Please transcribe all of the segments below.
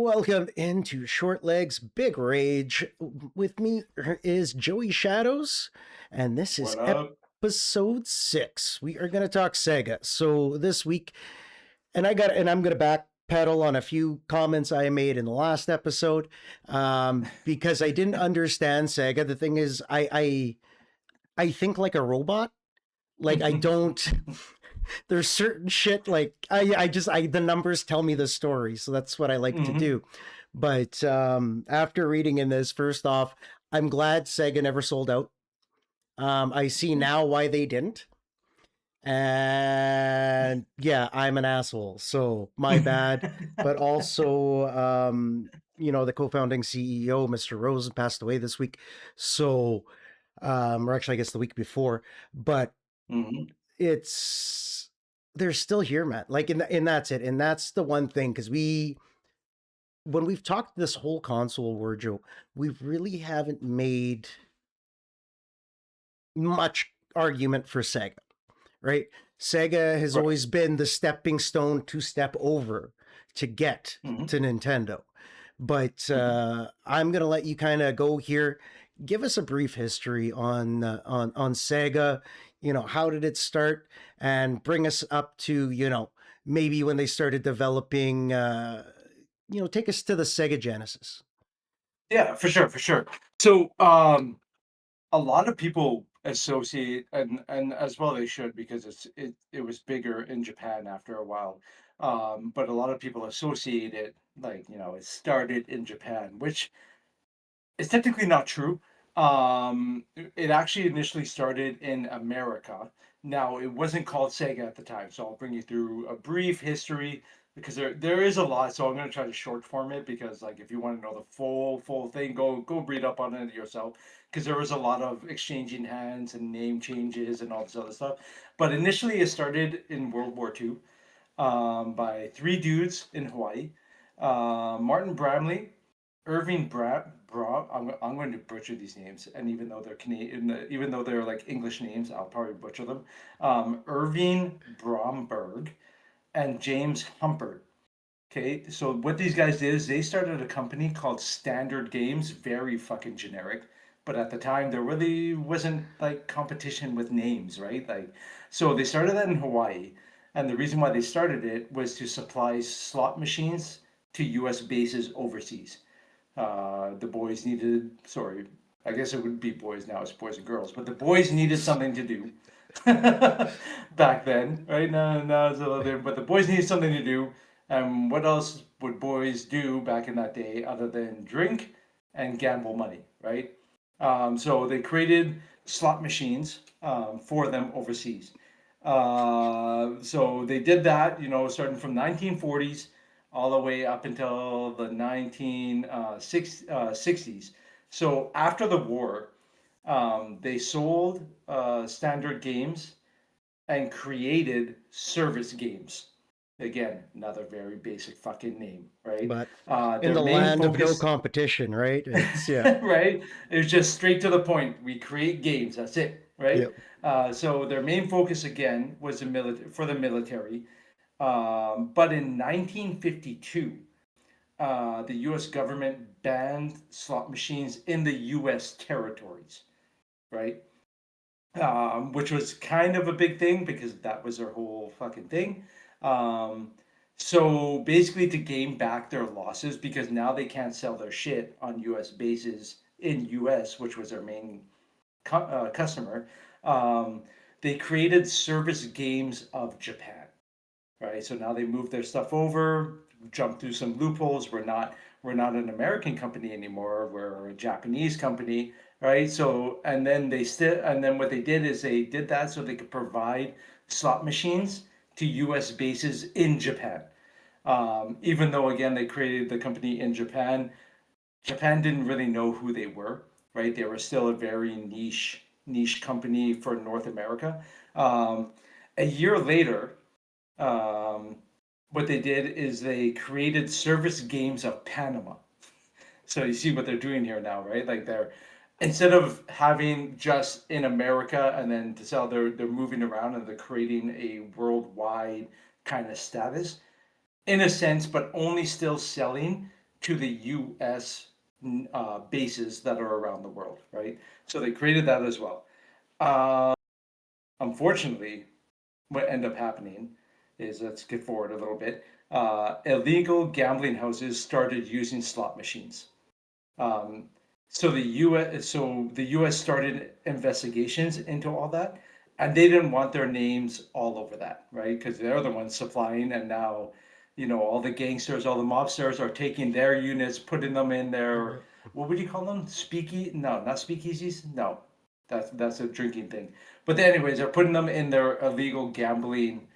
Welcome into Short Legs Big Rage. With me is Joey Shadows, and this is What up? episode 6. We are going to talk Sega. So this week, I'm going to backpedal on a few comments I made in the last episode because I didn't understand Sega. The thing is, I think like a robot. Like I don't. There's certain shit like I the numbers tell me the story, so that's what I like to Hmm. do. But after reading in this, first off, I'm glad Sega never sold out. I see now why they didn't. And yeah, I'm an asshole, so my bad. But also, the co-founding CEO, Mr. Rosen, passed away this week. So, or actually, I guess the week before. But Hmm. it's they're still here, man. Like, and that's it. And that's the one thing because when we've talked this whole console war, Joe, we really haven't made much argument for Sega, right? Sega has Right. always been the stepping stone to step over to get Hmm. to Nintendo. But Hmm. I'm gonna let you kind of go here. Give us a brief history on Sega. How did it start, and bring us up to maybe when they started developing. Take us to the Sega Genesis. Yeah, for sure, for sure. So, a lot of people associate, and as well they should, because it was bigger in Japan after a while. But a lot of people associate it like it started in Japan, which is technically not true. It actually initially started in America. Now, it wasn't called Sega at the time, so I'll bring you through a brief history because there is a lot. So I'm going to try to short form it because, like, if you want to know the full thing, go read up on it yourself. Because there was a lot of exchanging hands and name changes and all this other stuff. But initially, it started in World War II by three dudes in Hawaii. Martin Bramley, Irving I'm going to butcher these names, and even though they're Canadian, even though they're like English names, I'll probably butcher them. Irving Bromberg and James Humpert. Okay, so what these guys did is they started a company called Standard Games, very fucking generic. But at the time, there really wasn't like competition with names, right? Like, so they started that in Hawaii, and the reason why they started it was to supply slot machines to U.S. bases overseas. The boys needed, sorry, I guess it would be boys now, it's boys and girls, but the boys needed something to do back then, right? Now it's a little different, but the boys needed something to do. And what else would boys do back in that day other than drink and gamble money, right? So they created slot machines for them overseas. So they did that, starting from 1940s all the way up until the 1960s. So after the war, they sold Standard Games and created Service Games. Again, another very basic fucking name, right? But in Their the main land of no focus, competition, right? It's yeah, right? It was just straight to the point. We create games. That's it, right? yep. So their main focus again was for the military. But in 1952, the U.S. government banned slot machines in the U.S. territories, right? Which was kind of a big thing because that was their whole fucking thing. Um, so basically, to gain back their losses, because now they can't sell their shit on U.S. bases in U.S., which was their main customer, um, they created Service Games of Japan, right? So now they moved their stuff over, jumped through some loopholes. We're not an American company anymore. We're a Japanese company, right? So and then what they did is they did that so they could provide slot machines to U.S. bases in Japan. Even though again they created the company in Japan, Japan didn't really know who they were, right? They were still a very niche company for North America. Um, a year later, um, what they did is they created Service Games of Panama. So you see what they're doing here now, right? Like they're instead of having just in America and then to sell, they're moving around and they're creating a worldwide kind of status in a sense, but only still selling to the U.S. Bases that are around the world, right? So they created that as well. Uh, Unfortunately, what ended up happening is, let's get forward a little bit. Illegal gambling houses started using slot machines. Um, so the U.S. started investigations into all that, and they didn't want their names all over that, right? Because they're the ones supplying, and now, all the gangsters, all the mobsters are taking their units, putting them in their, Yeah. what would you call them? No, not speakeasies. No, that's a drinking thing. But anyways, they're putting them in their illegal gambling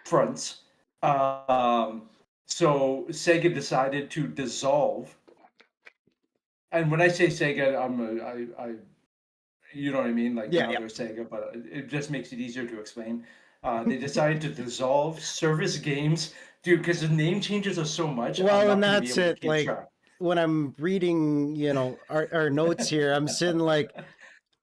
fronts. Um, so Sega decided to dissolve, and when I say Sega, you know what I mean? Like Yeah, now yeah. they're Sega, but it just makes it easier to explain. They decided to dissolve service games, dude, because the name changes are so much. I'm Well, and not going to be that's able to it. keep Like track. when I'm reading, our notes here, I'm sitting like,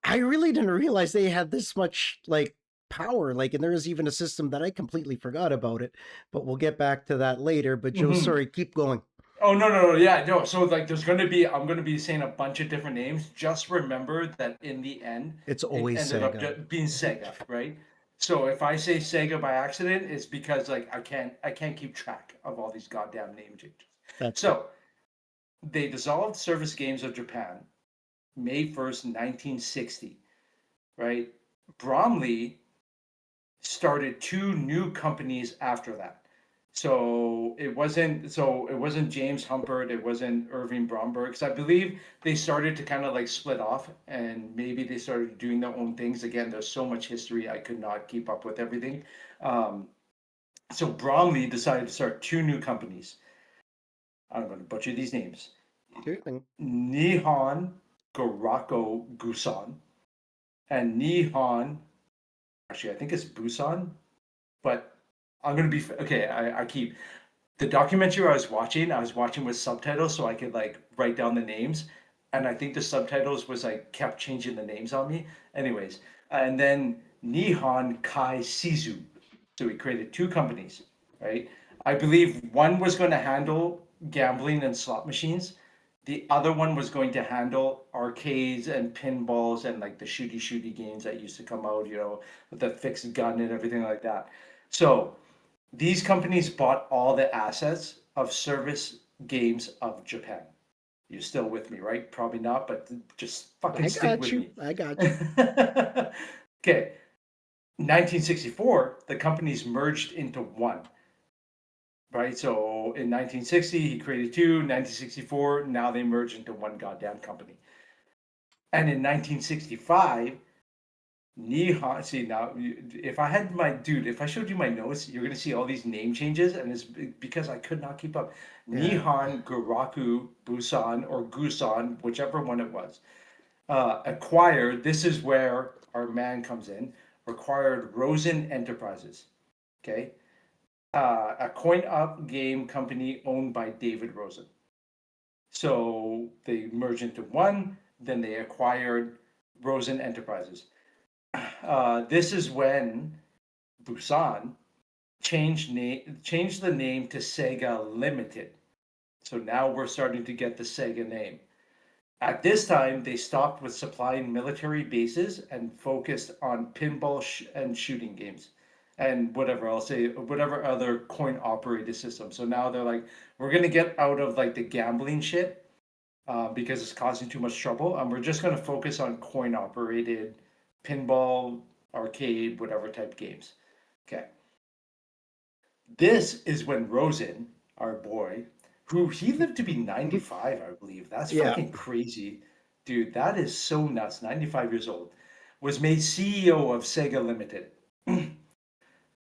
I really didn't realize they had this much like power. Like, and there is even a system that I completely forgot about it. But we'll get back to that later. But Joe, Mhm. sorry, keep going. Oh no, no, no, yeah, no. So like, I'm gonna be saying a bunch of different names. Just remember that in the end, It's it always ended up Sega. being Sega, right? So if I say Sega by accident, it's because like I can't keep track of all these goddamn name changes. That's fair. So they dissolved Service Games of Japan, May 1st, 1960, right? Bromley started two new companies after that. So it wasn't James Humpert, it wasn't Irving Bromberg. Because I believe they started to kind of like split off, and maybe they started doing their own things. Again, there's so much history, I could not keep up with everything. Um, so Bromley decided to start two new companies. I'm going to butcher these names. Sure thing. Nihon Gorako Gusan and Nihon. Actually, I think it's Busan, but I'm gonna be okay. I keep the documentary I was watching with subtitles so I could like write down the names, and I think the subtitles was like kept changing the names on me. Anyways, and then Nihon Kai Shizu. So we created two companies, right? I believe one was going to handle gambling and slot machines. The other one was going to handle arcades and pinballs and like the shooty games that used to come out, with the fixed gun and everything like that. So these companies bought all the assets of Service Games of Japan. You're still with me, right? Probably not, but just fucking I stick got with you. me. I got you. Okay. 1964, the companies merged into one, right? So in 1960, he created two. 1964, now they merged into one goddamn company. And in 1965, Nihon, see now, if I had my dude, if I showed you my notes, you're gonna see all these name changes, and it's because I could not keep up. Yeah. Nihon Garaku Busan or Gusan, whichever one it was, acquired. This is where our man comes in. Acquired Rosen Enterprises. Okay, a coin-op game company owned by David Rosen. So they merged into one. Then they acquired Rosen Enterprises. This is when Busan changed the name to Sega Limited. So now we're starting to get the Sega name. At this time, they stopped with supplying military bases and focused on pinball and shooting games and whatever I'll say, whatever other coin operated system. So now they're like, we're gonna get out of like the gambling shit, because it's causing too much trouble, and we're just gonna focus on coin operated pinball, arcade, whatever type games. Okay. This is when Rosen, our boy, who he lived to be 95, I believe. That's Yeah. fucking crazy. Dude, that is so nuts. 95 years old. Was made CEO of Sega Limited.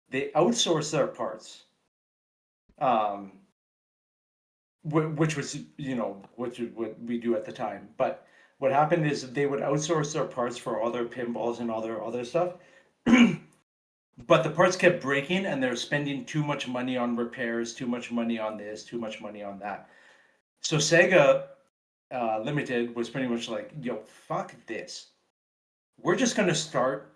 They outsourced their parts, um, which was, which is what we do at the time. But what happened is they would outsource their parts for all their pinballs and all their other stuff. But the parts kept breaking, and they're spending too much money on repairs, too much money on this, too much money on that. So Sega Limited was pretty much like, yo, fuck this. We're just gonna start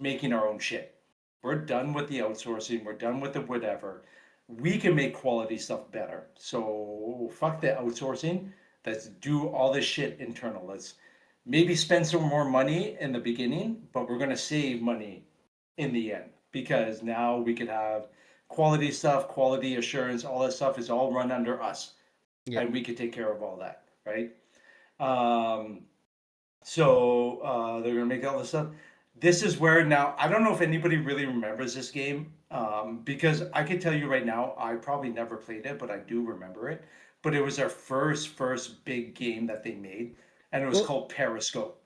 making our own shit. We're done with the outsourcing. We're done with the whatever. we can make quality stuff better. So fuck the outsourcing. Let's do all this shit internal. Let's maybe spend some more money in the beginning, but we're gonna save money in the end because now we could have quality stuff, quality assurance, all that stuff is all run under us, Yeah. and we could take care of all that, right? Um, so they're gonna make all this stuff. This is where now I don't know if anybody really remembers this game because I can tell you right now I probably never played it, but I do remember it. But it was our first big game that they made, and it was Well, called Periscope.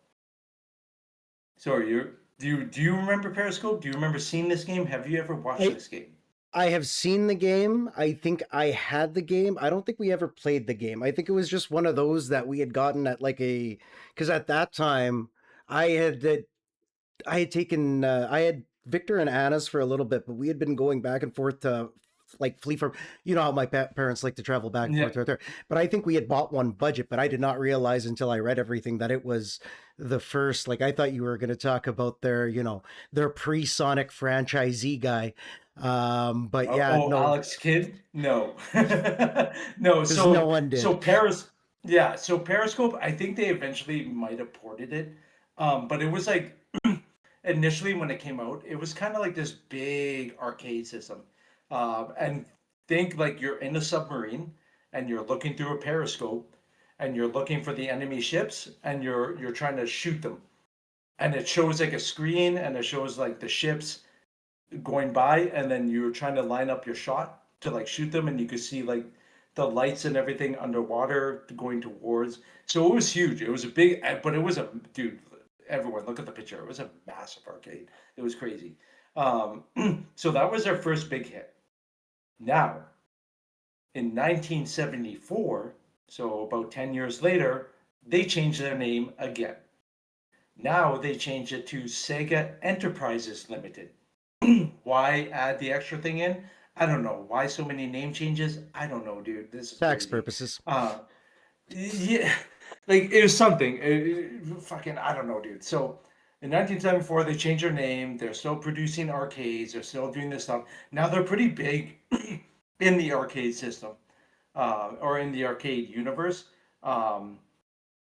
So do you remember Periscope? Do you remember seeing this game? Have you ever watched I this game? I have seen the game. I think I had the game. I don't think we ever played the game. I think it was just one of those that we had gotten at like a because at that time I had I had taken I had Victor and Anna's for a little bit, but we had been going back and forth to like flee from you know how my parents like to travel back and Yeah. forth right there. But I think we had bought one budget, but I did not realize until I read everything that it was the first. Like I thought you were going to talk about their their pre-Sonic franchisee guy. But yeah, Oh, no, Alex Kidd? No. No, because no so one so did. Paris yeah, so Periscope, I think they eventually might have ported it. But it was like initially when it came out, it was kind of like this big arcade system. And think like you're in a submarine and you're looking through a periscope and you're looking for the enemy ships and you're trying to shoot them. And it shows like a screen and it shows like the ships going by and then you're trying to line up your shot to like shoot them and you could see like the lights and everything underwater going towards. So it was huge. It was a big, but it was a dude. Everyone, look at the picture. It was a massive arcade. It was crazy. So that was our first big hit. Now, in 1974, so about 10 years later, they changed their name again. Now they changed it to Sega Enterprises Limited. Why add the extra thing in? I don't know. Why so many name changes? I don't know, dude. This is Tax crazy. purposes. Uh, yeah, like it was something. Fucking, I don't know, dude. So in 1974, they changed their name. They're still producing arcades. They're still doing this stuff. Now they're pretty big in the arcade system, or in the arcade universe. Um,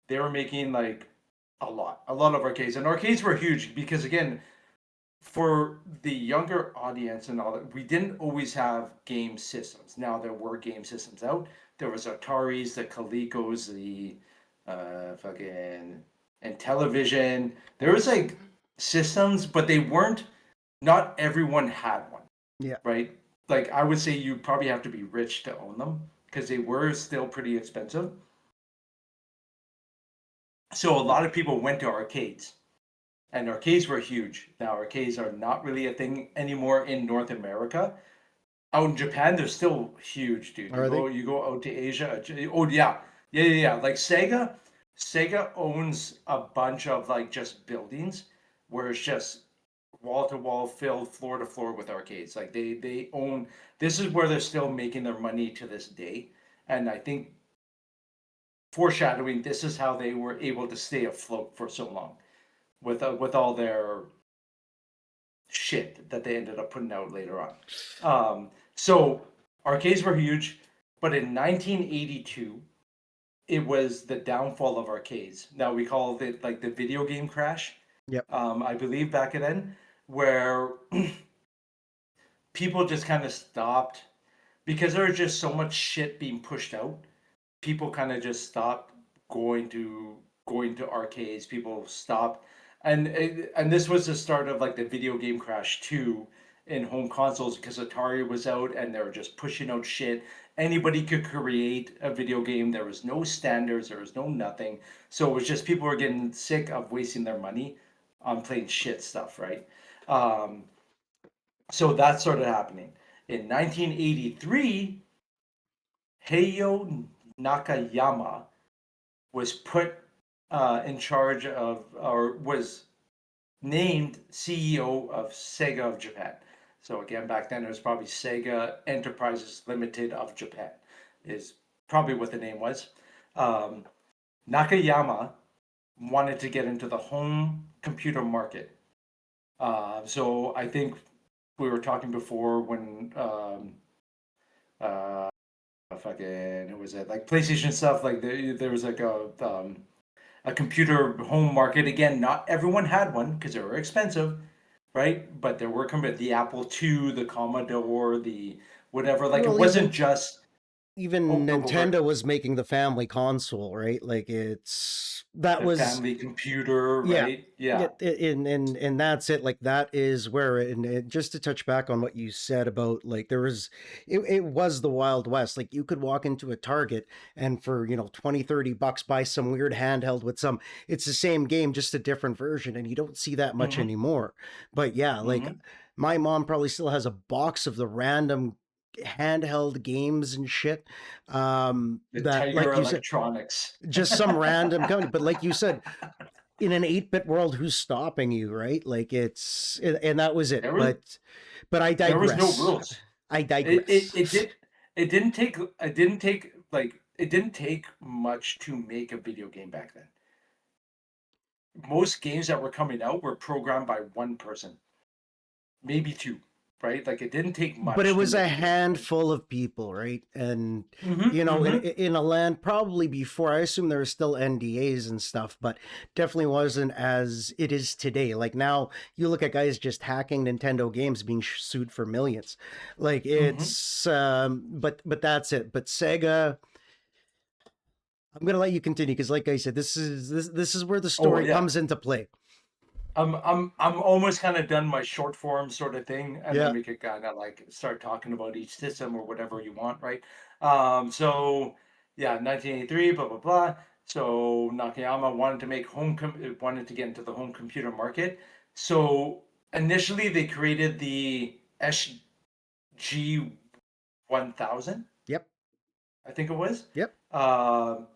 they were making like a lot of arcades, and arcades were huge because again, for the younger audience and all that, we didn't always have game systems. Now there were game systems out. There was Ataris, the Colecos, the fucking and television. There was like systems, but they weren't. Not everyone had one, Yeah. right? Like I would say, you probably have to be rich to own them because they were still pretty expensive. So a lot of people went to arcades and arcades were huge. Now arcades are not really a thing anymore in North America. Out in Japan, they're still huge, dude. Are they? You go out to Asia. Oh yeah, yeah. Like Sega owns a bunch of like just buildings where it's just wall to wall filled, floor to floor with arcades. Like they own. This is where they're still making their money to this day, and I think foreshadowing, this is how they were able to stay afloat for so long with all their shit that they ended up putting out later on. So arcades were huge, but in 1982, it was the downfall of arcades. Now we call it like the video game crash. Yep. I believe back then, where people just kind of stopped because there was just so much shit being pushed out. People kind of just stopped going to going to arcades. People stopped, and this was the start of like the video game crash too in home consoles because Atari was out and they were just pushing out shit. Anybody could create a video game. There was no standards. There was no nothing. So it was just people were getting sick of wasting their money on playing shit stuff, right? Um, so that started happening in 1983. Heiyo Nakayama was put in charge of, or was named CEO of Sega of Japan. So again, back then it was probably Sega Enterprises Limited of Japan, is probably what the name was. Um, Nakayama wanted to get into the home computer market. So I think we were talking before when uh, fucking, who was it? Like PlayStation stuff. Like there was like a computer home market. Again, not everyone had one because they were expensive, right? But there were the Apple II, the Commodore, the whatever. Like it Well, wasn't just. Oh even no, go for it. Nintendo was making the family console, right? Like that The was family computer, yeah. right? Yeah, Yeah. and that's it. Like that is where, just to touch back on what you said about like it was the Wild West. Like you could walk into a Target and for 20-30 bucks buy some weird handheld with some. It's the same game, just a different version, and you don't see that much Mm-hmm. anymore. But yeah, like Mm-hmm. my mom probably still has a box of the random handheld games and shit. The That Tiger like you said, Electronics. just some random company. But like you said, in an 8-bit world, who's stopping you, right? Like and that was it. There was But I there was no digress. rules. I It it, digress. it did it didn't take much to make a video game back then. Most games that were coming out were programmed by one person, maybe two, right? Like it didn't take But it much to was make a a video game. handful of people, right? And Mm-hmm. Mm-hmm. in a land probably before, I assume there were still NDAs and stuff, but definitely wasn't as it is today. Like now, you look at guys just hacking Nintendo games being sued for millions. Like Mm-hmm. but that's it. But Sega, I'm gonna let you continue because, like I said, this is where the Oh story yeah. comes into play. I'm almost kind of done my short form sort of thing, and then Yeah. we could kind of like start talking about each system or whatever you want, right? So yeah, 1983, blah blah blah. So Nakayama wanted to get into the home computer market. So initially they created the SG 1000, Yep. I think it was. Yep. Um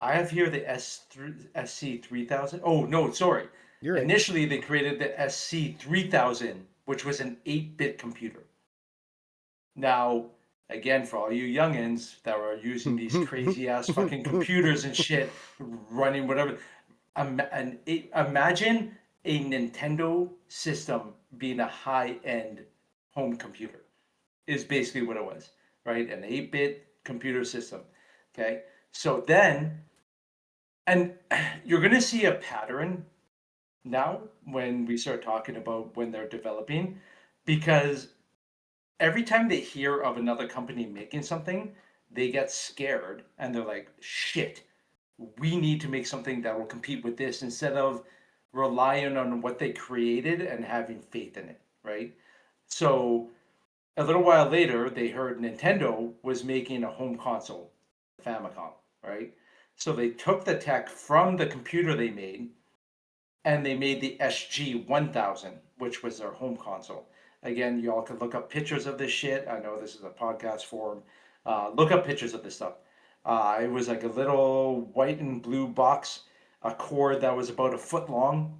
I have here the SC 3000. Oh, no, sorry. You're right. Initially, they created the SC 3000, which was an 8-bit computer. Now, again, for all you youngins that were using these crazy ass fucking computers and shit, running whatever, imagine a Nintendo system being a high end home computer, is basically what it was, right? An 8-bit computer system. Okay. So then and you're going to see a pattern now when we start talking about when they're developing, because every time they hear of another company making something, they get scared and they're like, shit, we need to make something that will compete with this instead of relying on what they created and having faith in it, right? So a little while later, they heard Nintendo was making a home console, Famicom, right? So they took the tech from the computer they made and they made the SG 1000, which was their home console. Again, y'all can look up pictures of this shit. I know this is a podcast forum. Look up pictures of this stuff. It was like a little white and blue box, a cord that was about a foot long.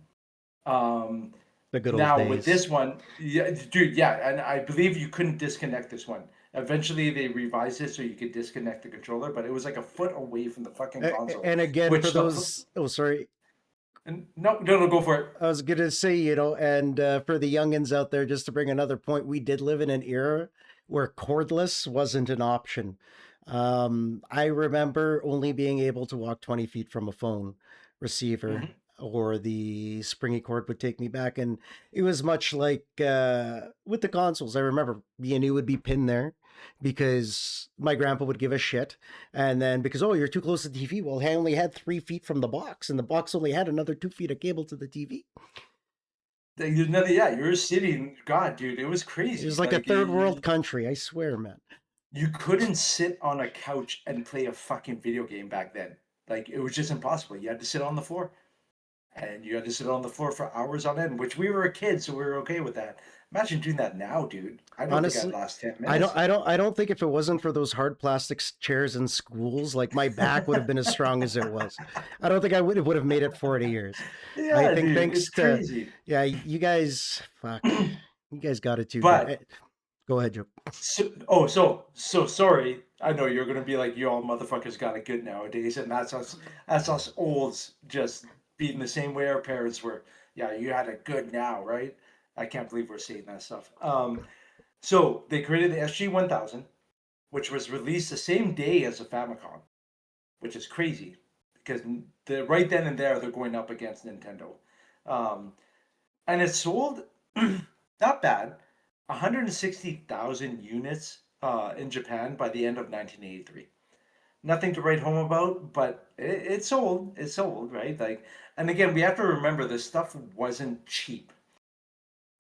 Um, The good old Now with days. this one, yeah, dude, yeah, and I believe you couldn't disconnect this one. Eventually, they revised it so you could disconnect the controller, but it was like a foot away from the fucking console. And again, for Which those, oh, sorry, no, go for it. I was gonna say, and for the youngins out there, just to bring another point, we did live in an era where cordless wasn't an option. I remember only being able to walk 20 feet from a phone receiver, Hmm. or the springy cord would take me back. And it was much like with the consoles. I remember B&E would be pinned there because my grandpa would give a shit. And then because, oh, you're too close to the TV. Well, I only had 3 feet from the box, and the box only had another 2 feet of cable to the TV. There's nothing. Yeah, you're sitting. God, dude, it was It crazy. was like a Like third world country, I swear, man. you couldn't sit on a couch and play a fucking video game back then. Like it was just impossible. You had to sit on the floor, and you had to sit on the floor for hours on end. Which we were a kid, so we were okay with that. Imagine doing that now, dude. I don't think I'd Honestly, last 10 I don't, minutes. I don't, I don't think if it wasn't for those hard plastic chairs in schools, like my back would have been as strong as it was. I don't think I would have made it 40 years. I Yeah, think dude, thanks it's to, crazy. yeah, you guys, fuck, you guys got it too good. But Go ahead, Joe. so sorry. I know you're gonna be like, you all motherfuckers got it good nowadays, and that's us. That's us olds just being the same way our parents were. Yeah, you had it good now, right? I can't believe we're saying that stuff. So they created the SG 1000. which was released the same day as the Famicom, which is crazy because right then and there they're going up against Nintendo. Um, and it sold not bad, 160,000 units in Japan by the end of 1983. Nothing to write home about, but it sold. It sold, right? Like, and again, we have to remember this stuff wasn't cheap.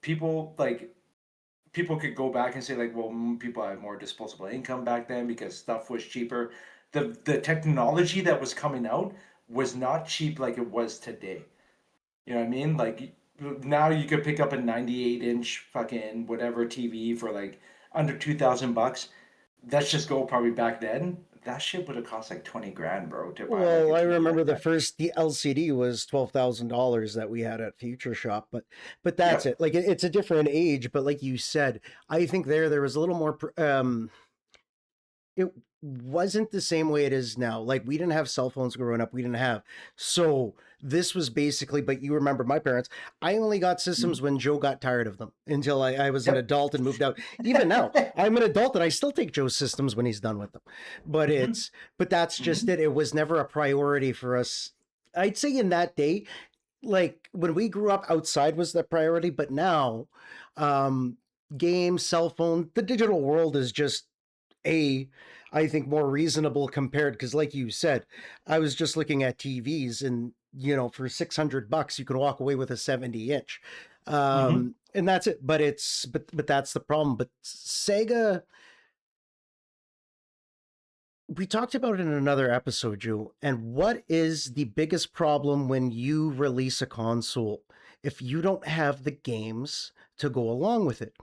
People like people could go back and say like, well, people had more disposable income back then because stuff was cheaper. The technology that was coming out was not cheap like it was today. You know what I mean? Like now you could pick up a 98-inch fucking whatever TV for like under $2,000. Let's just go probably back then. That shit would have cost like 20 grand, bro, to buy like a Well, I TV remember like the that. first the LCD was $12,000 that we had at Future Shop, but that's Yep. it. Like it's a different age, but like you said, I think there was a little more it wasn't the same way it is now. Like we didn't have cell phones growing up. We didn't have. So this was basically, but you remember my parents, I only got systems when Joe got tired of them until I was an Yep. adult and moved out. Even now, I'm an adult and I still take Joe's systems when he's done with them. But but that's just Mhm. it. It was never a priority for us. I'd say in that day, like when we grew up, outside was the priority, but now, um, games, cell phone, the digital world is just a I think more reasonable compared because like you said, I was just looking at TVs and for $600 you can walk away with a 70-inch. Mhm. And that's it. But but that's the problem. But Sega, we talked about it in another episode, Joe. And what is the biggest problem when you release a console? If you don't have the games to go along with it.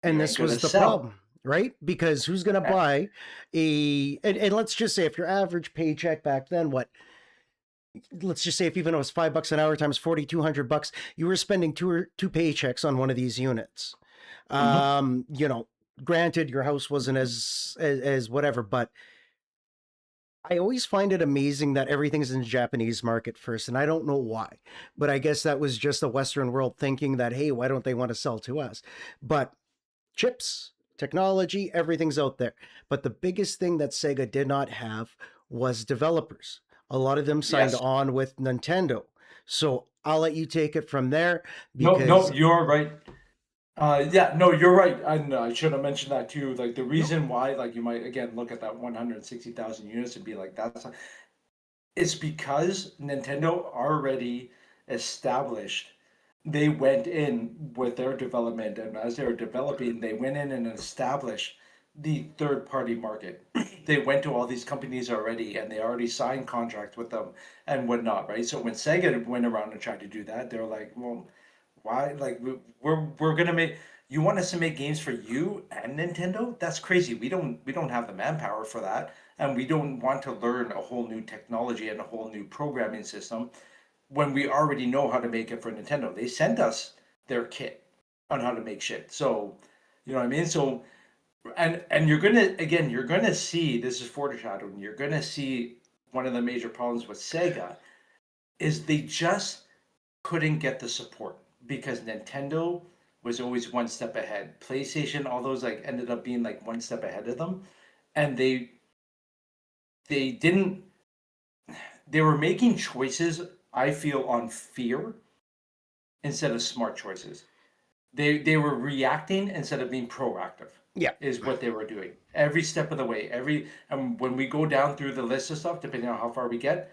And You ain't this gonna was the sell. problem, right? Because who's going to Eh, buy and let's just say if your average paycheck back then, what, let's just say if even it was $5 an hour times 4,200 bucks, you were spending two paychecks on one of these units. Mhm. You know, granted, your house wasn't as whatever, but I always find it amazing that everything's in the Japanese market first, and I don't know why. But I guess that was just the Western world thinking that, hey, why don't they want to sell to us? But chips, technology, everything's out there. But the biggest thing that Sega did not have was developers. A lot of them signed Yes. on with Nintendo. So I'll let you take it from there No, no, because you're right. Yeah, no, you're right. And I should have mentioned that too. Like the no, reason why, like you might again look at that 160,000 units and be like, it's because Nintendo already established. They went in with their development, and as they were developing, they went in and established the third party market. They went to all these companies already, and they already signed contracts with them and whatnot, right? So when Sega went around and tried to do that, they're like, well, why? Like we're gonna make you want us to make games for you and Nintendo? That's crazy. We don't have the manpower for that, and we don't want to learn a whole new technology and a whole new programming system when we already know how to make it for Nintendo. They sent us their kit on how to make shit. So, you know what I mean? So, and you're gonna see this is foreshadowing. You're gonna see one of the major problems with Sega is they just couldn't get the support because Nintendo was always one step ahead. PlayStation, all those like ended up being like one step ahead of them, and they didn't. They were making choices. I feel on fear instead of smart choices. They were reacting instead of being proactive. yeah, Is what they were doing every step of the way. Every and when we go down through the list of stuff, depending on how far we get,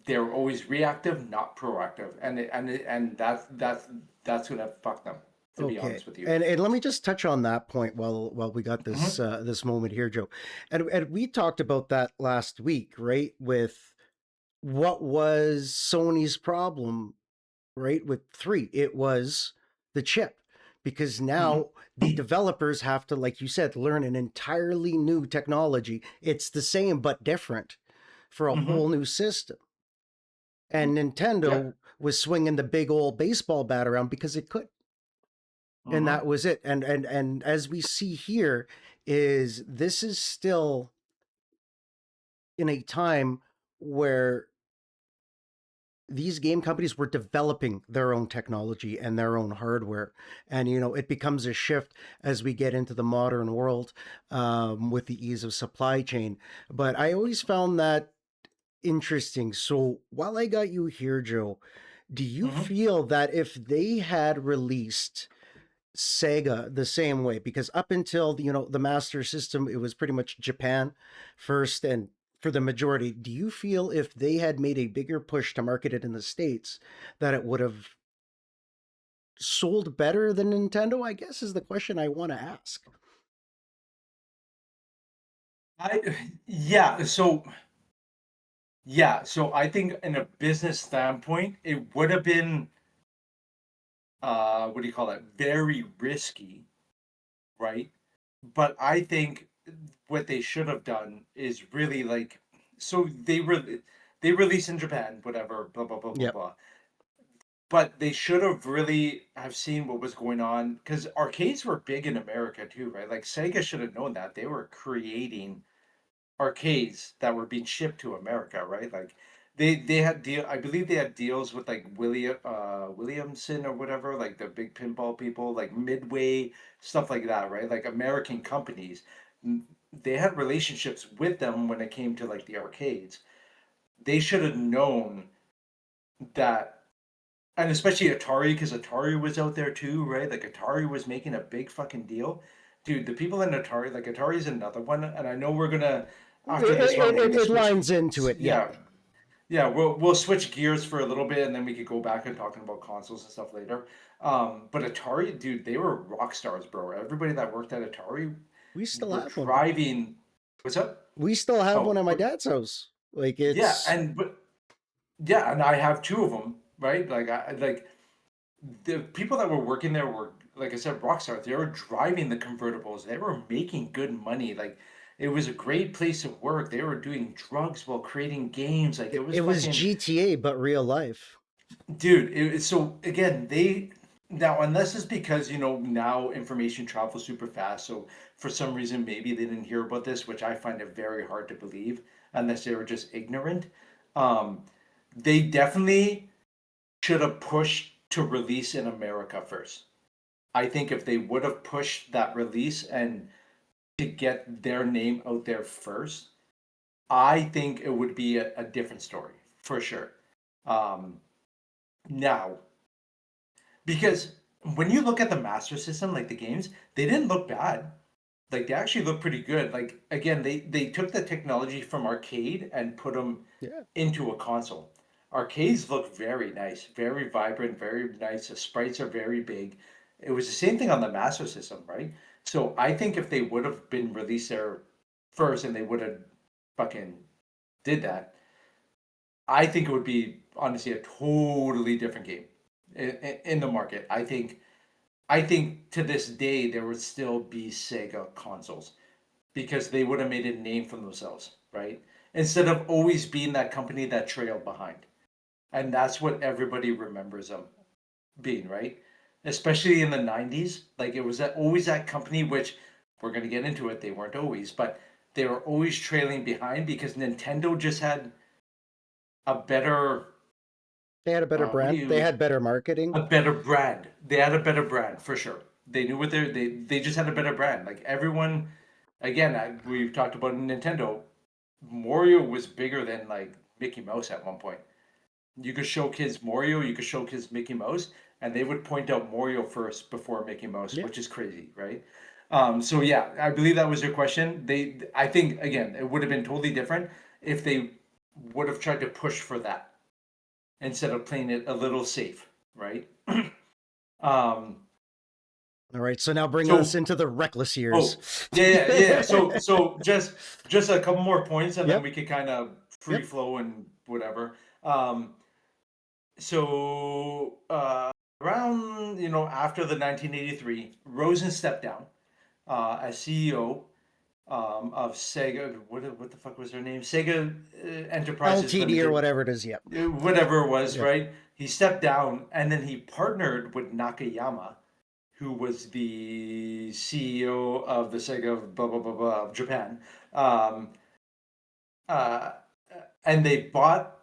they're always reactive, not proactive, and that's gonna fuck them. To be okay. honest with you. And let me just touch on that point while we got Hmm. this moment here, Joe. And we talked about that last week, right? With what was Sony's problem, right? With three, it was the chip. Because Hmm. now the developers have to, like you said, learn an entirely new technology. It's the same but different for a Hmm. whole new system. And Yeah. Nintendo was swinging the big old baseball bat around because it could, and Hmm. that was it. And as we see here, is this is still in a time where these game companies were developing their own technology and their own hardware. And, you know, it becomes a shift as we get into the modern world, with the ease of supply chain. But I always found that interesting. So while I got you here, Joe, do you Hmm. feel that if they had released Sega the same way, because up until you know the Master System, it was pretty much Japan first, and for the majority, do you feel if they had made a bigger push to market it in the States, that it would have sold better than Nintendo? I guess is the question I want to ask. I yeah, so yeah, so I think in a business standpoint, it would have been what do you call it? Very risky, right? But I think what they should have done is really like so they release in Japan, whatever, blah blah blah blah Yep, blah. But they should have really have seen what was going on because arcades were big in America too, right? Like Sega should have known that they were creating arcades that were being shipped to America, right? Like they had deal. I believe they had deals with like Williamson or whatever, like the big pinball people, like Midway stuff like that, right? Like American companies. They had relationships with them when it came to like the arcades. They should have known that, and especially Atari, because Atari was out there too, right? Like Atari was making a big fucking deal. Dude, the people in Atari, like Atari's another one, and I know we're gonna after this one we're gonna it switch. lines into it. Yep. Yeah, yeah, we'll switch gears for a little bit, and then we could go back and talking about consoles and stuff later. But Atari, dude, they were rock stars, bro. Everybody that worked at Atari We still were have one. driving. What's up? We still have one Oh, at my dad's house. Like yeah, it's and I have two of them, right? Like I like the people that were working there were, like I said, rock stars. They were driving the convertibles. They were making good money. Like it was a great place to work. They were doing drugs while creating games. Like it was it was fucking GTA but real life. dude. So again, they now unless it's because now information travels super fast. So for some reason, maybe they didn't hear about this, which I find it very hard to believe, unless they were just ignorant. Um, they definitely should have pushed to release in America first. I think if they would have pushed that release and to get their name out there first, I think it would be a different story for sure. Um, Now, because when you look at the Master System, like the games, they didn't look bad. Like they actually look pretty good. Like again, they took the technology from arcade and put them Yeah. into a console. Arcades look very nice, very vibrant, very nice. The sprites are very big. It was the same thing on the Master System, right? So I think if they would have been released there first and they would have fucking did that, I think it would be honestly a totally different game in the market. I think to this day there would still be Sega consoles because they would have made a name for themselves, right? Instead of always being that company that trailed behind. And that's what everybody remembers them being, right? Especially in the 90s. Like it was always that company, which we're going to get into it, they weren't always, but they were always trailing behind because Nintendo just had a better, They had a better what do brand. They you, had better marketing. a better brand. They had a better brand for sure. They knew what they just had a better brand. Like everyone, again, we've talked about Nintendo. Mario was bigger than like Mickey Mouse at one point. You could show kids Mario, you could show kids Mickey Mouse, and they would point out Mario first before Mickey Mouse, Yeah. which is crazy, right? So yeah, I believe that was your question. I think again, it would have been totally different if they would have tried to push for that instead of playing it a little safe, right? Um, All right. So now bring us so into the reckless years. oh yeah. So just a couple more points, and then Yep. we could kind of free Yep. flow and whatever. Um, so around after the 1983, Rosen stepped down as CEO of Sega. What the fuck was her name? Sega Enterprises LTD or Limited, whatever it is. Yep. whatever it was, Yep. right? He stepped down, and then he partnered with Nakayama, who was the CEO of the Sega blah blah blah blah of Japan. Um, uh, and they bought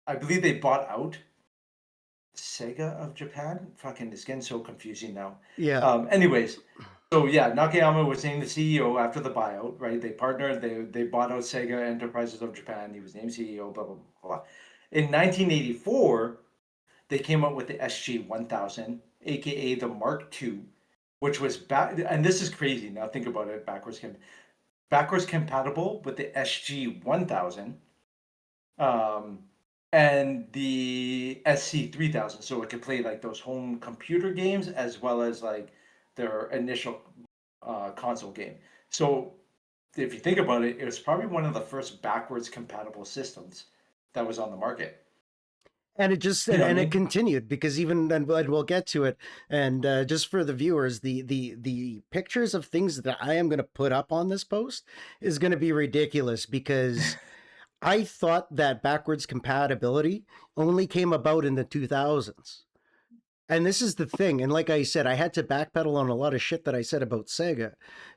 I believe they bought out Sega of Japan. Fucking, it's getting so confusing now. Yeah. Anyways, so yeah, Nakayama was named the CEO after the buyout, right? They partnered, they bought out Sega Enterprises of Japan. He was named CEO, blah blah blah. Blah. In 1984, they came up with the SG 1000, aka the Mark II, which was back. And this is crazy. Now think about it, backwards compatible with the SG 1000, um, and the SC 3000, so it could play like those home computer games as well as like their initial console game. So if you think about it, it was probably one of the first backwards compatible systems that was on the market. And it just You know what I and it mean? continued because even then, but we'll get to it. And just for the viewers, the pictures of things that I am going to put up on this post is going to be ridiculous because I thought that backwards compatibility only came about in the 2000s. And this is the thing. And like I said, I had to backpedal on a lot of shit that I said about Sega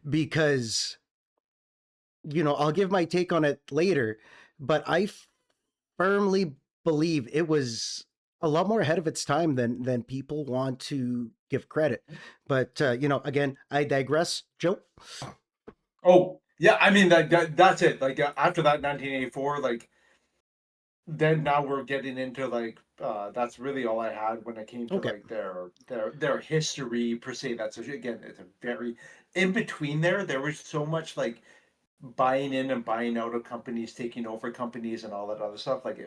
because, I'll give my take on it later, but I firmly believe it was a lot more ahead of its time than people want to give credit. But again, I digress. Joe. Oh, yeah, I mean that's it. Like after that 1984, like then now we're getting into like that's really all I had when it came to Okay. like their history per se. That's again, it's a very in between there. There was so much like buying in and buying out of companies, taking over companies, and all that other stuff. Like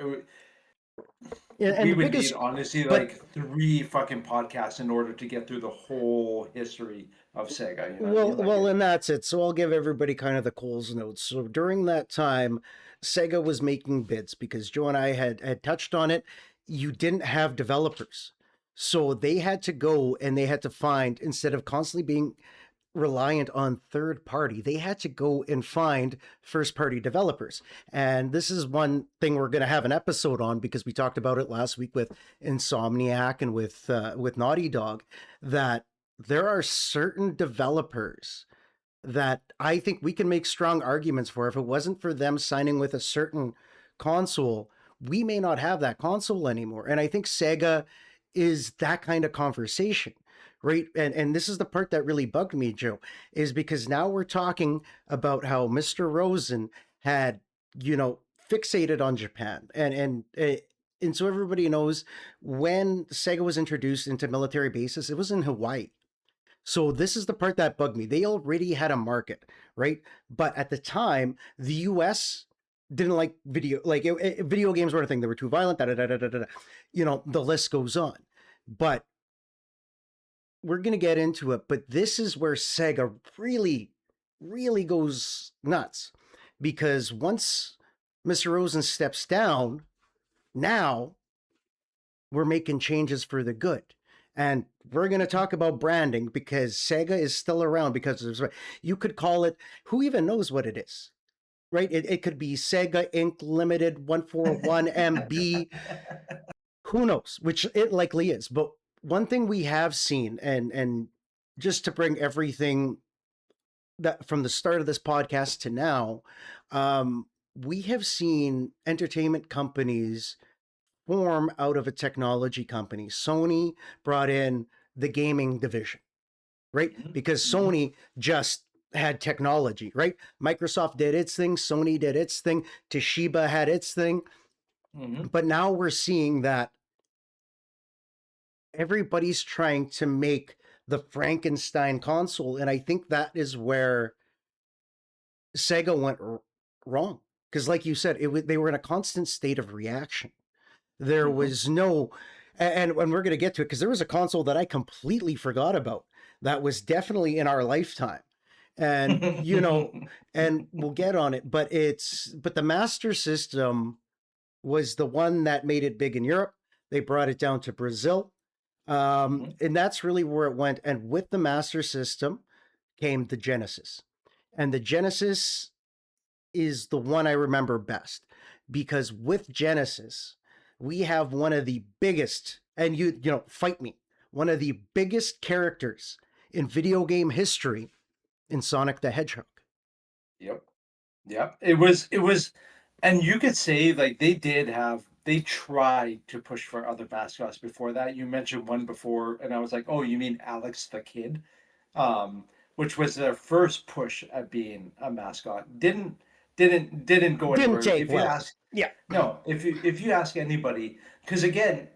And we the would need biggest, honestly but like three fucking podcasts in order to get through the whole history of Sega. You know what I well, mean? Like well, it. and that's it. So I'll give everybody kind of the Coles notes. So during that time, Sega was making bids because Joe and I had touched on it. You didn't have developers. So they had to go and they had to find, instead of constantly being reliant on third party. They had to go and find first party developers. And this is one thing we're going to have an episode on because we talked about it last week with Insomniac and with Naughty Dog that there are certain developers that I think we can make strong arguments for. If it wasn't for them signing with a certain console, we may not have that console anymore. And I think Sega is that kind of conversation, right? And this is the part that really bugged me, Joe, is because now we're talking about how Mr. Rosen had, fixated on Japan. And so everybody knows when Sega was introduced into military bases, it was in Hawaii. So this is the part that bugged me. They already had a market, right? But at the time, the U.S. didn't like video games were a thing. They were too violent. Da, da, da, da, da, da. The list goes on. But we're gonna get into it. But this is where Sega really, really goes nuts because once Mr. Rosen steps down, now we're making changes for the good. And we're going to talk about branding because Sega is still around because you could call it, who even knows what it is, right? It could be Sega Inc. Limited 141 MB. Who knows, which it likely is. But one thing we have seen, and just to bring everything that from the start of this podcast to now, we have seen entertainment companies form out of a technology company. Sony brought in the gaming division, right? Mhm, Because mhm, Sony just had technology, right? Microsoft did its thing, Sony did its thing, Toshiba had its thing. mhm. But now we're seeing that everybody's trying to make the Frankenstein console. And I think that is where Sega went wrong. Because, like you said, they were in a constant state of reaction. There Mhm. was no, and we're going to get to it because there was a console that I completely forgot about that was definitely in our lifetime, and and we'll get on it. But the Master System was the one that made it big in Europe. They brought it down to Brazil, Mhm. and that's really where it went. And with the Master System came the Genesis, and the Genesis is the one I remember best because with Genesis, we have one of the biggest, and fight me, one of the biggest characters in video game history in Sonic the Hedgehog. Yep. Yep. It was, and you could say like they did have. they tried to push for other mascots before that. You mentioned one before, and I was like, oh, you mean Alex the Kid, which was their first push at being a mascot. Didn't go Didn't anywhere. take If you well. ask, Yeah. no, if you ask anybody, because again,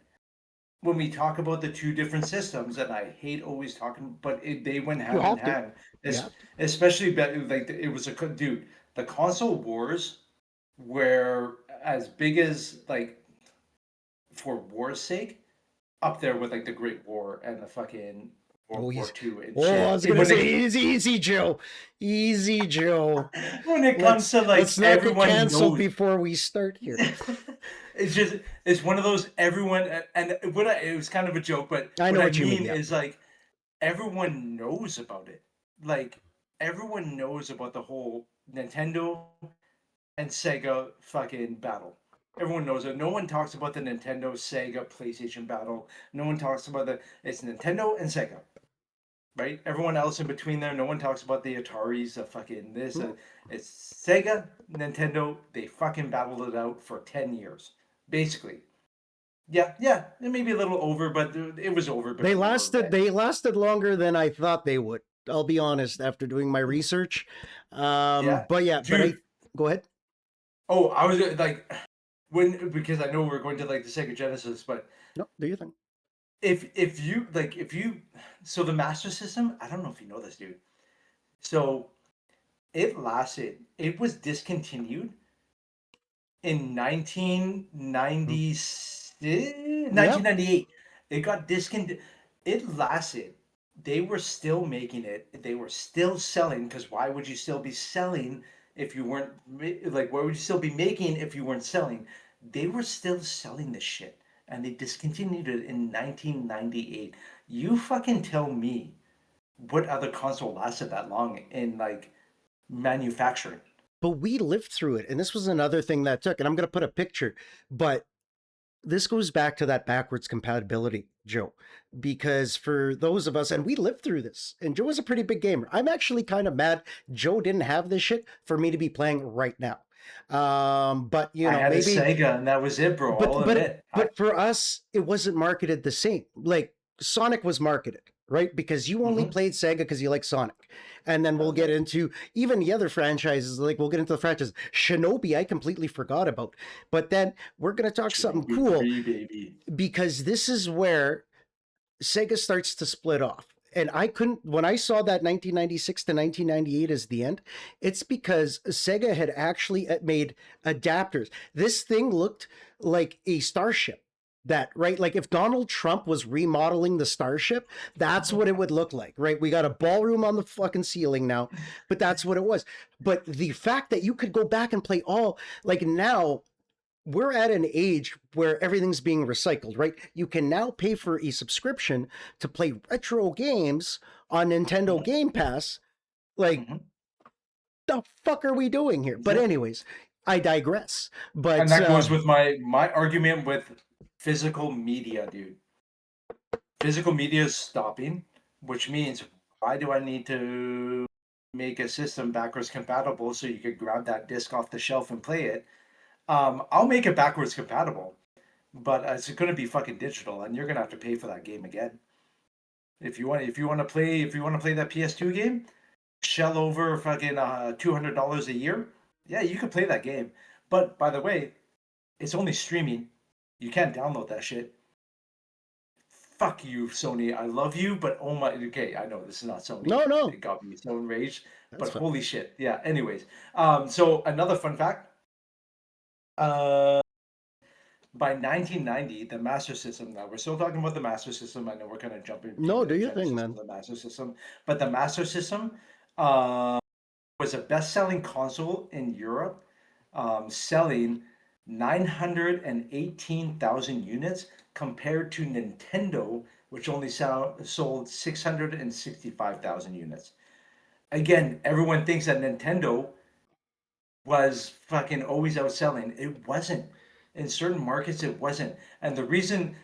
when we talk about the two different systems, and I hate always talking, but they went You hand in have to. hand. You have to. Especially like it was dude. The console wars were as big as like for war's sake up there with like the Great War and the fucking Oh, World War he's. II and Oh, I shit. was gonna say easy, Joe. Easy, Joe. When it comes to like Let's not get everyone canceled knows. before we start here. It's one of those everyone, and it was kind of a joke, but I what know I what you mean. mean Yeah. is like everyone knows about it. Like everyone knows about the whole Nintendo and Sega fucking battle. Everyone knows it. No one talks about the Nintendo, Sega, PlayStation battle. No one talks about it's Nintendo and Sega, right? Everyone else in between there, no one talks about the Ataris, the fucking this. No. It's Sega, Nintendo. They fucking battled it out for 10 years, basically. Yeah, yeah, it may be a little over, but it was over They before lasted. then. They lasted longer than I thought they would. I'll be honest. After doing my research, Yeah, but yeah. But I dude. go ahead. Oh, I was like, when because I know we're going to like the Sega Genesis, but No, do you think? if you so the Master System, I don't know if you know this, dude. So it was discontinued in Mm. 1990, Yep. 1998. It got discontinued. It lasted. They were still making it. They were still selling, because why would you still be selling if you weren't like why would you still be making if you weren't selling? They were still selling this shit, and they discontinued it in 1998. You fucking tell me what other console lasted that long in like manufacturing. But we lived through it, and this was another thing that took. And I'm going to put a picture, but this goes back to that backwards compatibility, Joe, because for those of us, and we lived through this, and Joe is a pretty big gamer. I'm actually kind of mad Joe didn't have this shit for me to be playing right now. But I had a maybe, Sega and that was it, bro. but I'll but admit. but for us, it wasn't marketed the same. Like Sonic was marketed, right? Because you only Mhm. played Sega because you like Sonic. And then That we'll was get it. into even the other franchises, like we'll get into the franchise. Shinobi, I completely forgot about. But then we're gonna talk something Shinobi cool 3, baby. because this is where Sega starts to split off. And I couldn't, when I saw that 1996 to 1998 as the end, it's because Sega had actually made adapters. This thing looked like a starship. That, right? Like if Donald Trump was remodeling the starship, that's what it would look like, right? We got a ballroom on the fucking ceiling now, but that's what it was. But the fact that you could go back and play all, like now, we're at an age where everything's being recycled, right? You can now pay for a subscription to play retro games on Nintendo Mhm, Game Pass. Like, mhm. the fuck are we doing here? But, Yep. anyways, I digress. And But, that goes with my argument with physical media, dude. Physical media is stopping, which means why do I need to make a system backwards compatible so you could grab that disc off the shelf and play it? I'll make it backwards compatible, but it's going to be fucking digital, and you're going to have to pay for that game again. If you want to play that PS2 game, shell over fucking $200 a year. Yeah, you can play that game. But by the way, it's only streaming. You can't download that shit. Fuck you, Sony. I love you, but oh my. Okay, I know this is not Sony. no, no, It got me so enraged. that's But fine. holy shit. Yeah. Anyways, so another fun fact. Uh, by 1990, the Master System. Now we're still talking about the Master System. I know we're kind of jumping between No, do the your thing, Genesis man. and the Master System, but the Master System uh, was a best-selling console in Europe, selling 918,000 units compared to Nintendo, which only sold 665,000 units. Again, everyone thinks that Nintendo was fucking always outselling. It wasn't. In certain markets, it wasn't. And the reason,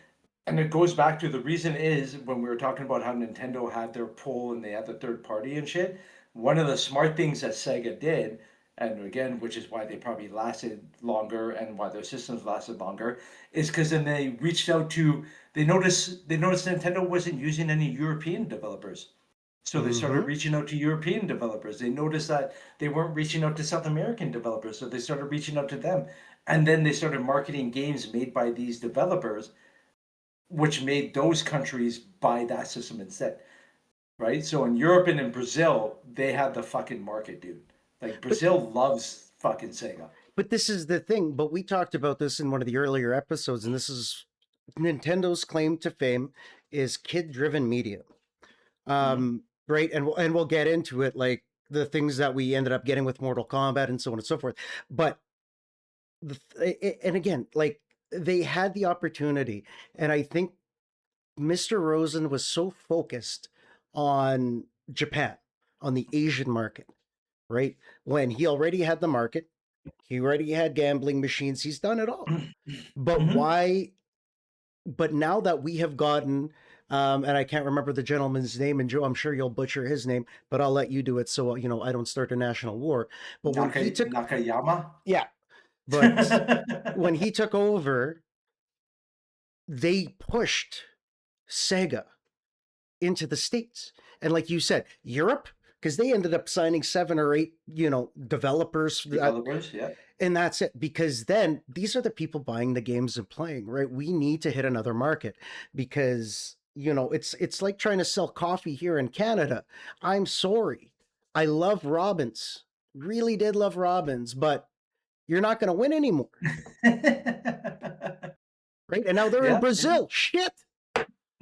and it goes back to the reason is when we were talking about how Nintendo had their pull and they had the third party and shit. One of the smart things that Sega did and again, which is why they probably lasted longer and why their systems lasted longer, is because then they reached out to they noticed Nintendo wasn't using any European developers. So they started Mm-hmm. reaching out to European developers. They noticed that they weren't reaching out to South American developers, so they started reaching out to them. And then they started marketing games made by these developers, which made those countries buy that system instead. Right? So in Europe and in Brazil, they had the fucking market, dude. Like But Brazil loves fucking Sega. but this is the thing. But we talked about this in one of the earlier episodes, and this is Nintendo's claim to fame is kid-driven media. Hmm. Right, and we'll get into it, like the things that we ended up getting with Mortal Kombat and so on and so forth. But and again, like they had the opportunity, and I think Mr. Rosen was so focused on Japan, on the Asian market, right? When he already had the market, he already had gambling machines, he's done it all. But Hmm. why? But now that we have gotten, and I can't remember the gentleman's name, and Joe, I'm sure you'll butcher his name, but I'll let you do it so I don't start a national war. But when he took, Nakayama. yeah, but when he took over, they pushed Sega into the States. And like you said, Europe, because they ended up signing 7 or 8, developers that, Developers, yeah. and that's it. Because then these are the people buying the games and playing, right? We need to hit another market because it's like trying to sell coffee here in Canada. I'm sorry. I love Robbins. Really did love Robbins, but you're not going to win anymore, right? And now they're in Yeah, yeah. Brazil. Shit.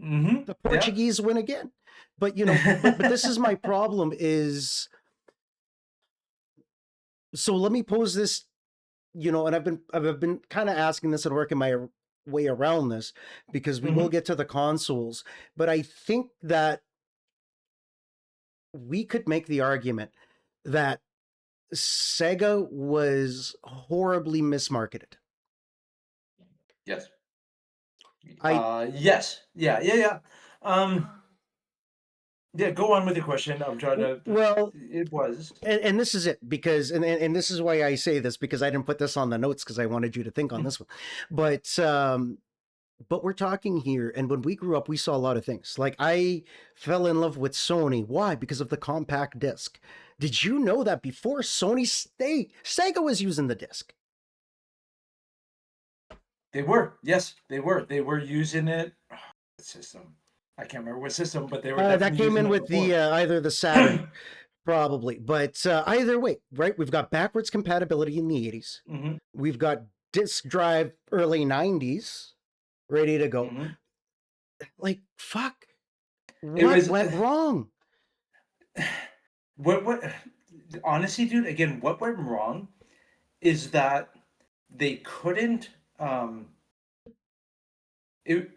Hmm. The Yeah. Portuguese win again. But this is my problem is, so let me pose this, and I've been kind of asking this and working my way around this because we will Hmm. get to the consoles, but I think that we could make the argument that Sega was horribly mismarketed. Yes. I Yes. Yeah. Yeah. Yeah. Um. Yeah. Go on with the question. I'm trying to. well, It was. and this is it because and this is why I say this, because I didn't put this on the notes because I wanted you to think on this one, but we're talking here, and when we grew up we saw a lot of things. Like I fell in love with Sony. Why? Because of the compact disc. Did you know that before Sega was using the disc? They were. Yes, they were. They were using it. System. I can't remember what system, but they were That definitely came using in it with the before. either the Saturn, probably, but either way, right? We've got backwards compatibility in the 80s. Hmm. We've got disk drive early 90s ready to go. Hmm. Like fuck, It what was went wrong? what honestly, dude. Again, what went wrong is that they couldn't. Um, it.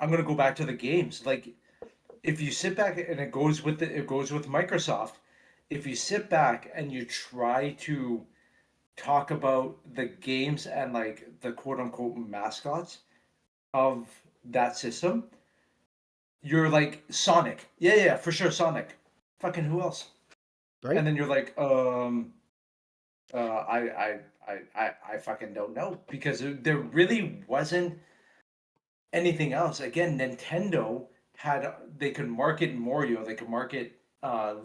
I'm gonna go back to the games. Like if you sit back and it goes with Microsoft. If you sit back and you try to talk about the games and like the quote unquote mascots of that system, you're like Sonic. Yeah, yeah, for sure, Sonic. Fucking who else? Right? And then you're like, I fucking don't know because there really wasn't anything else. Again, Nintendo had they could market Mario, they could market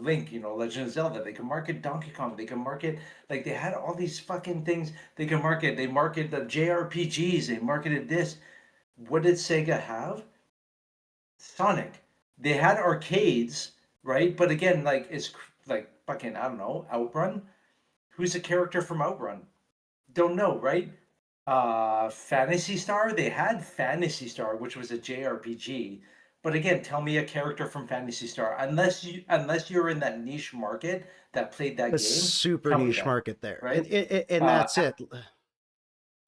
Link, Legend of Zelda, they could market Donkey Kong, they could market like they had all these fucking things they could market. They marketed the JRPGs, they marketed this. What did Sega have? Sonic. They had arcades, right? But again, like it's like fucking I don't know, Outrun. Who's a character from Outrun? Don't know, right? Fantasy Star. They had Fantasy Star, which was a JRPG. But again, tell me a character from Fantasy Star. Unless you're in that niche market that played that A game, super tell me niche that, market there, and right? and Uh, that's it,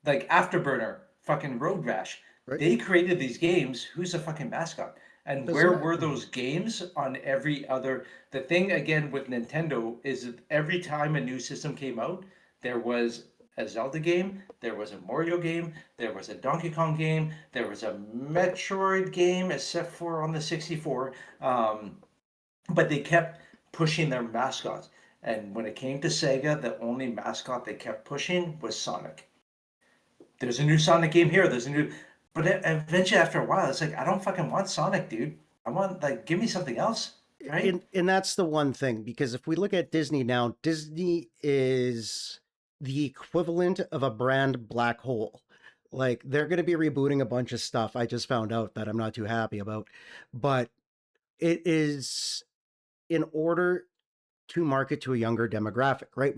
like Afterburner, fucking Road Rash. right? They created these games. Who's the fucking mascot? And Doesn't where were matter. those games on every other? The thing again with Nintendo is that every time a new system came out, there was a Zelda game, there was a Mario game, there was a Donkey Kong game, there was a Metroid game, except for on the 64. But they kept pushing their mascots. And when it came to Sega, the only mascot they kept pushing was Sonic. There's a new Sonic game here. There's a new, but eventually after a while, it's like I don't fucking want Sonic, dude. I want like give me something else, right? And that's the one thing, because if we look at Disney now, Disney is the equivalent of a brand black hole. Like they're going to be rebooting a bunch of stuff. I just found out that I'm not too happy about, but it is in order to market to a younger demographic, right?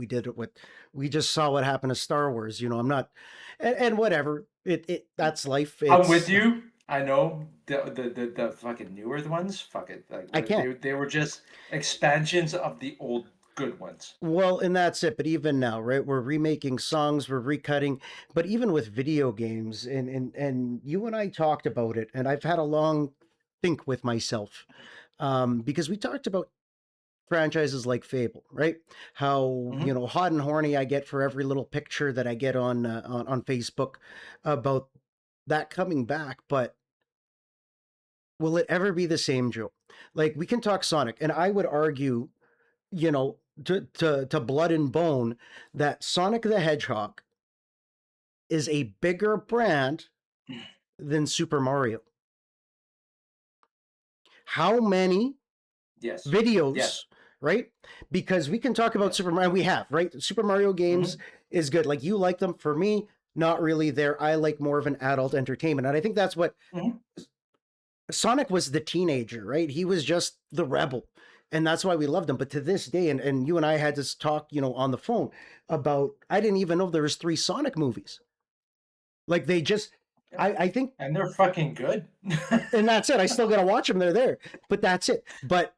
We just saw what happened to Star Wars. I'm not, and whatever. It that's life. I'm with It's you. I know the fucking newer ones, fuck it, like I can't. they were just expansions of the old good ones. Well, and that's it. But even now, right? We're remaking songs, we're recutting. But even with video games, and you and I talked about it, and I've had a long think with myself, because we talked about franchises like Fable, right? How Hmm. hot and horny I get for every little picture that I get on Facebook about that coming back. But will it ever be the same, Joe? Like we can talk Sonic, and I would argue, to blood and bone, that Sonic the Hedgehog is a bigger brand than Super Mario. How many Yes, videos, yes, right? Because we can talk about yes. Super Mario, we have, right? Super Mario games Hmm. is good. Like you like them. For me, not really there. I like more of an adult entertainment. And I think that's what Hmm. Sonic was, the teenager, right? He was just the rebel. And that's why we loved him. But to this day, and you and I had this talk, on the phone about, I didn't even know there was 3 Sonic movies. Like they just, Yeah, I think, and they're fucking good. and that's it. I still got to watch them. They're there, but that's it. But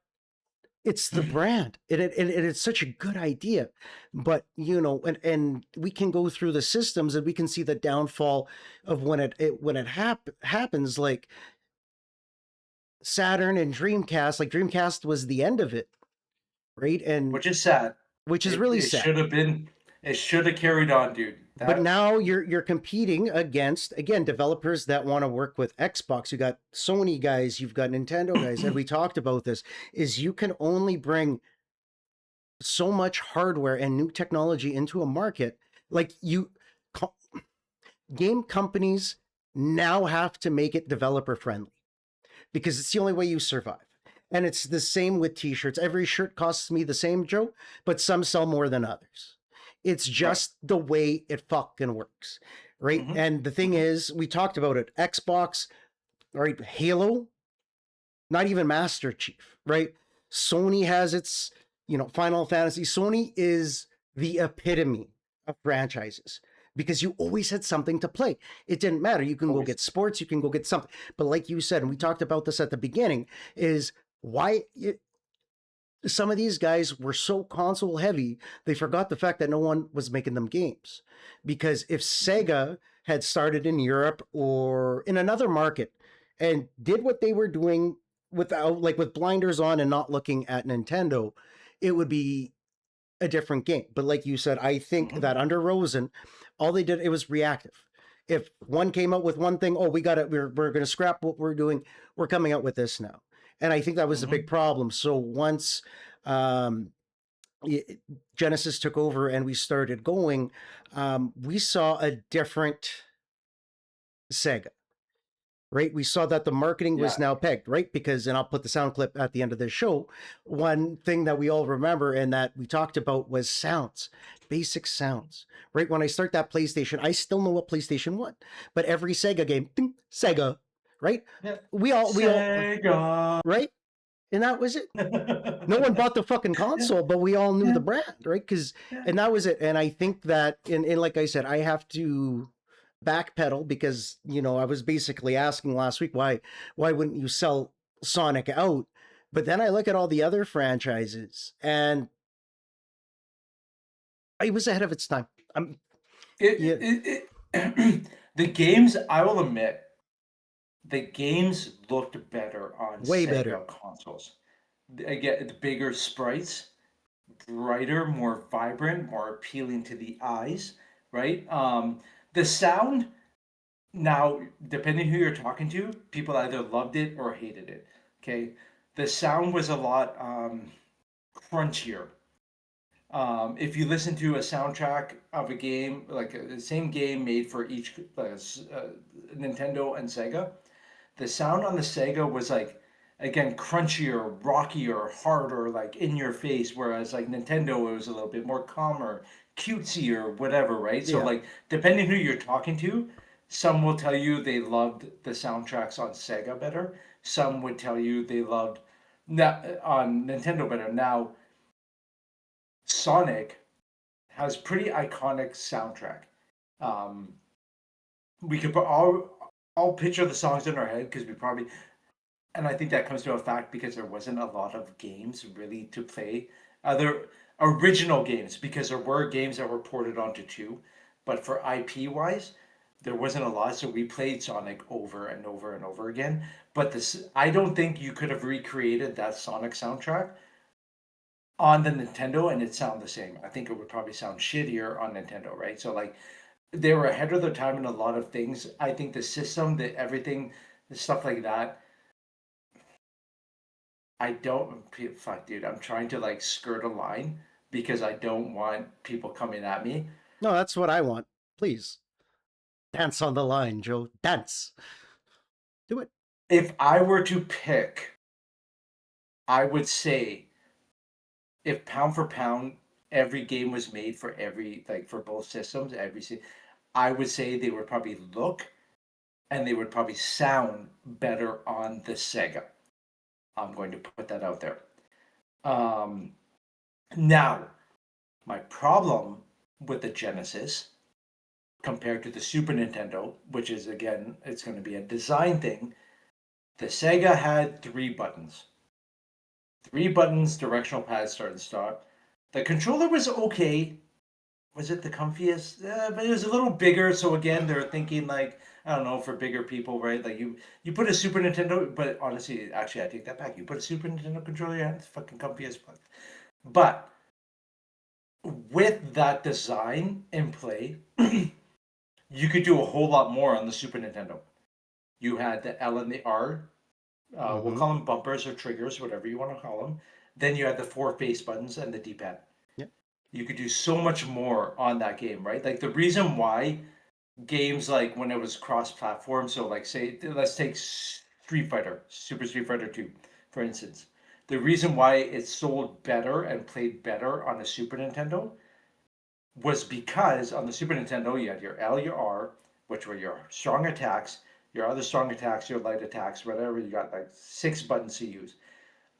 it's the brand. It's such a good idea. But, and we can go through the systems and we can see the downfall of when it happens, like Saturn and Dreamcast. Like Dreamcast was the end of it, right? And Which is sad. which is It really it sad. should have been. It should have carried on, dude. But That. now you're competing against, again, developers that want to work with Xbox. You got Sony guys, you've got Nintendo guys, and we talked about this. Is you can only bring so much hardware and new technology into a market. Like game companies now have to make it developer friendly because it's the only way you survive. And it's the same with t-shirts. Every shirt costs me the same, Joe, but some sell more than others. It's Right. just the way it fucking works, right? Hmm. And the thing Hmm. is, we talked about it. Xbox, right? Halo, not even Master Chief, right? Sony has its, Final Fantasy. Sony is the epitome of franchises because you always had something to play. It didn't matter. You can go Always. get sports, you can go get something. But like you said, and we talked about this at the beginning, is why some of these guys were so console heavy, they forgot the fact that no one was making them games. Because if Sega had started in Europe or in another market and did what they were doing without, like, with blinders on and not looking at Nintendo, it would be a different game. But like you said, I think Hmm. that under Rosen, all they did, it was reactive. If one came out with one thing, oh, we got it, we're going to scrap what we're doing. We're coming out with this now. And I think that was a big Hmm. problem. So once um, Genesis took over and we started going, we saw a different Sega, right? We saw that the marketing was Yeah. now pegged, right? Because, and I'll put the sound clip at the end of this show. One thing that we all remember and that we talked about was sounds, basic sounds, right? When I start that PlayStation, I still know what PlayStation 1, but every Sega game, ding, Sega, right? Yeah. We all, Sega. right? And that was it. No one Yeah. bought the fucking console, but we all knew the Yeah. brand, right? Because, Yeah. and that was it. And I think that, and like I said, I have to backpedal because I was basically asking last week why wouldn't you sell Sonic out? But then I look at all the other franchises, and it was ahead of its time. I'm Yeah, The games, I will admit, the games looked better on way better. Sega consoles. Again, the bigger sprites, brighter, more vibrant, more appealing to the eyes, right? The sound, now, depending who you're talking to, people either loved it or hated it. Okay. The sound was a lot crunchier. If you listen to a soundtrack of a game, like the same game made for each Nintendo and Sega, the sound on the Sega was like, again, crunchier, rockier, harder, like in your face, whereas like Nintendo, it was a little bit more calmer, cutesier, whatever, right? So Yeah. like depending who you're talking to, some will tell you they loved the soundtracks on Sega better. Some would tell you they loved on Nintendo better. Now, Sonic has pretty iconic soundtrack. Um, we could all picture the songs in our head because we probably, and I think that comes to a fact because there wasn't a lot of games really to play, other original games, because there were games that were ported onto two, but for IP wise, there wasn't a lot. So we played Sonic over and over and over again. But this, I don't think you could have recreated that Sonic soundtrack on the Nintendo and it sound the same. I think it would probably sound shittier on Nintendo, right? So like they were ahead of their time in a lot of things. I think the system, the everything, the stuff like that. I don't fuck, dude. I'm trying to like skirt a line because I don't want people coming at me. No, that's what I want. Please dance on the line, Joe. Dance. Do it. If I were to pick, I would say if pound for pound every game was made for every like for both systems, I would say they would probably look and they would probably sound better on the Sega. I'm going to put that out there. Um, Now, my problem with the Genesis compared to the Super Nintendo, which is again, it's going to be a design thing. The Sega had three buttons, directional pad, start and stop. The controller was okay. Was it the comfiest? But it was a little bigger. So again, they're thinking like I don't know for bigger people, right? Like you put a Super Nintendo, but honestly, actually, I take that back. You put a Super Nintendo controller in your hand, it's fucking comfy as fuck. But with that design in play, you could do a whole lot more on the Super Nintendo. You had the L and the R, we'll Mm-hmm. call them bumpers or triggers, whatever you want to call them. Then you had the four face buttons and the D pad. Yep. You could do so much more on that game, right? Like the reason why games like when it was cross platform, so like say, let's take Street Fighter, Super Street Fighter 2, for instance. The reason why it sold better and played better on the Super Nintendo was because on the Super Nintendo you had your L, your R, which were your strong attacks, your other strong attacks, your light attacks, whatever. You got like six buttons to use.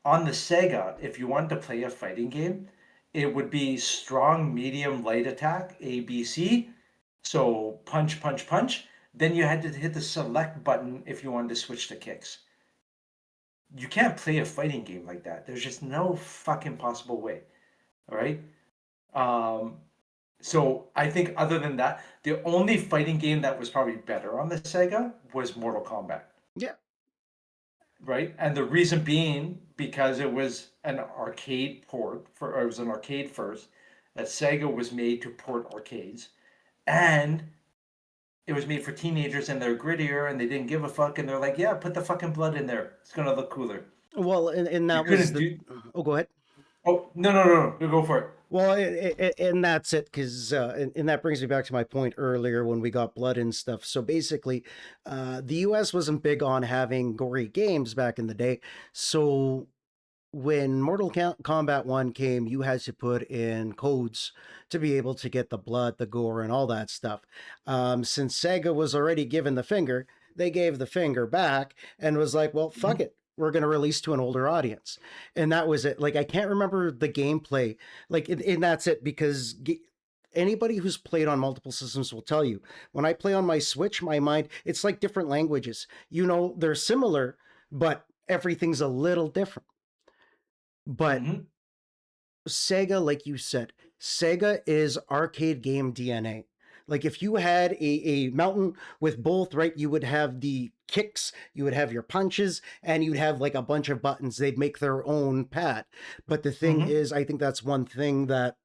On the Sega, if you wanted to play a fighting game, it would be strong, medium, light attack, A, B, C. So punch, punch, punch. Then you had to hit the select button if you wanted to switch to kicks. You can't play a fighting game like that. There's just no fucking possible way. All right. Um, So I think other than that, the only fighting game that was probably better on the Sega was Mortal Kombat, Yeah. right? And the reason being because it was an arcade port for, or it was an arcade first. That Sega was made to port arcades, and it was made for teenagers, and they're grittier, and they didn't give a fuck, and they're like, yeah, put the fucking blood in there. It's gonna look cooler. Well, and You that was couldn't the. do. Oh, go ahead. Oh no no no no! You go for it. Well, and that's it, because and that brings me back to my point earlier when we got blood and stuff. So basically, the U.S. wasn't big on having gory games back in the day. So when Kombat 1 came, you had to put in codes to be able to get the blood, the gore, and all that stuff. Since Sega was already given the finger, they gave the finger back and was like, well, fuck Mhm, it. We're going to release to an older audience. And that was it. Like, I can't remember the gameplay. Like, and that's it, because anybody who's played on multiple systems will tell you when I play on my Switch, my mind, it's like different languages. They're similar, but everything's a little different. But mhm, Sega, like you said, Sega is arcade game DNA. Like if you had a mountain with both, right, you would have the kicks, you would have your punches, and you'd have like a bunch of buttons. They'd make their own pad. But the thing mhm, is, I think that's one thing that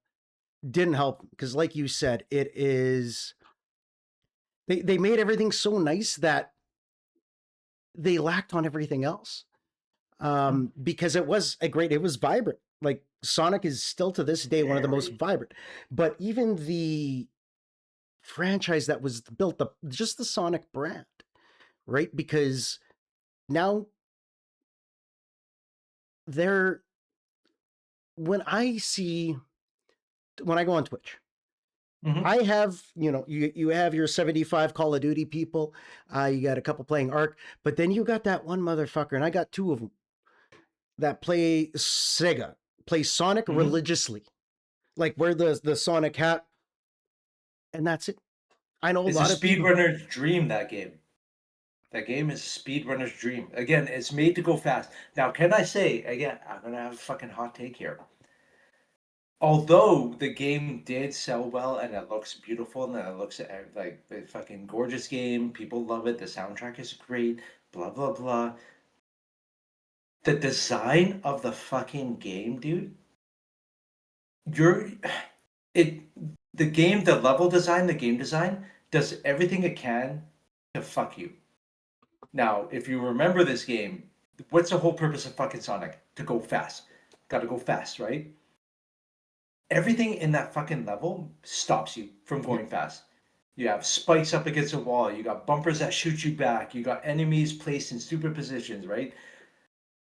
didn't help because, like you said, it is they made everything so nice that they lacked on everything else. mhm. Because it was vibrant. Like Sonic is still to this day one of the most Very. vibrant. But even the franchise that was built up, just the Sonic brand, right? Because now they're when I see when I go on Twitch, Hmm. I have, you have your 75 Call of Duty people, you got a couple playing Ark, but then you got that one motherfucker, and I got two of them that play Sega, play Sonic Hmm. religiously, like wear the Sonic hat, and that's it. I know a It's a lot of people. speedrunner's dream, that game. That game is a speedrunner's dream. Again, it's made to go fast. Now, can I say, again, I'm going to have a fucking hot take here. Although the game did sell well and it looks beautiful and it looks like a fucking gorgeous game, people love it, the soundtrack is great, blah, blah, blah. The design of the fucking game, dude, you're it the game, the level design, the game design does everything it can to fuck you. Now, if you remember this game, what's the whole purpose of fucking Sonic? To go fast. Gotta go fast, right? Everything in that fucking level stops you from Yep. going fast. You have spikes up against a wall, you got bumpers that shoot you back, you got enemies placed in stupid positions, right?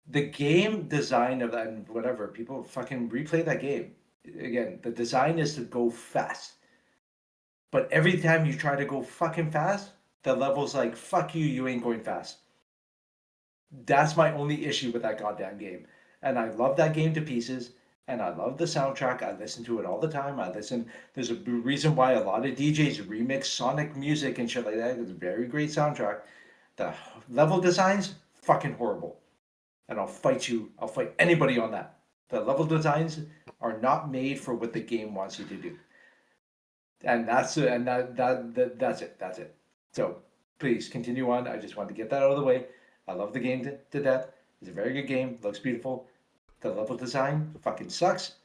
The game design of that, and whatever, people fucking replay that game. Again, the design is to go fast. But every time you try to go fucking fast, the level's like, fuck you, you ain't going fast. That's my only issue with that goddamn game. And I love that game to pieces. And I love the soundtrack. I listen to it all the time. There's a reason why a lot of DJs remix Sonic music and shit like that. It's a very great soundtrack. The level designs, fucking horrible. And I'll fight anybody on that. The level designs are not made for what the game wants you to do. And that's it. That's it. So please continue on. I just wanted to get that out of the way. I love the game to death. It's a very good game. Looks beautiful. The level design fucking sucks,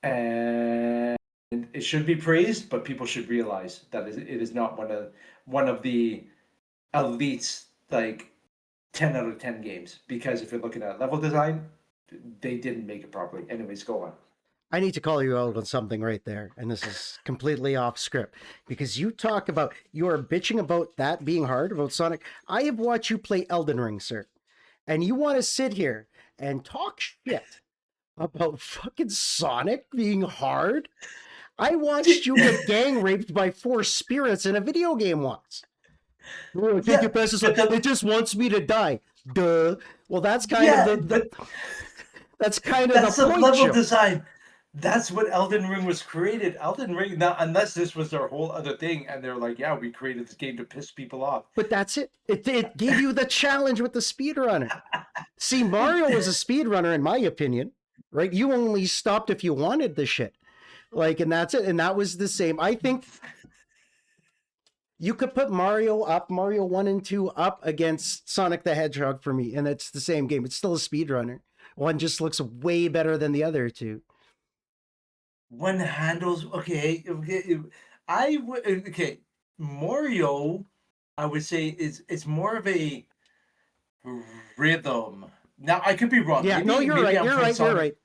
and it should be praised. But people should realize that it is not one of the elites, like 10 out of 10 games. Because if you're looking at level design, they didn't make it properly. Anyways, go on. I need to call you out on something right there, and this is completely off script because you are bitching about that being hard about Sonic. I have watched you play Elden Ring, sir, and you want to sit here and talk shit about fucking Sonic being hard. I watched you get gang raped by four spirits in a video game once. Oh, I can't Yeah, get past this. but It just wants me to die. Duh. Well, that's kind of yeah, the but that's kind of the that's the point, level Joe. design. That's what Elden Ring was created. Elden Ring, now, unless this was their whole other thing, and they're like, yeah, we created this game to piss people off. But that's it. It gave you the challenge with the speedrunner. See, Mario was a speedrunner, in my opinion, right? You only stopped if you wanted the shit. Like, and that's it. And that was the same. I think you could put Mario 1 and 2 up against Sonic the Hedgehog for me, and it's the same game. It's still a speedrunner. One just looks way better than the other two. One handles, okay, okay, I would, okay, Mario, I would say is it's more of a rhythm. Now I could be wrong. Yeah, no, Maybe you're maybe right. I'm You're playing right. You're Sonic, right.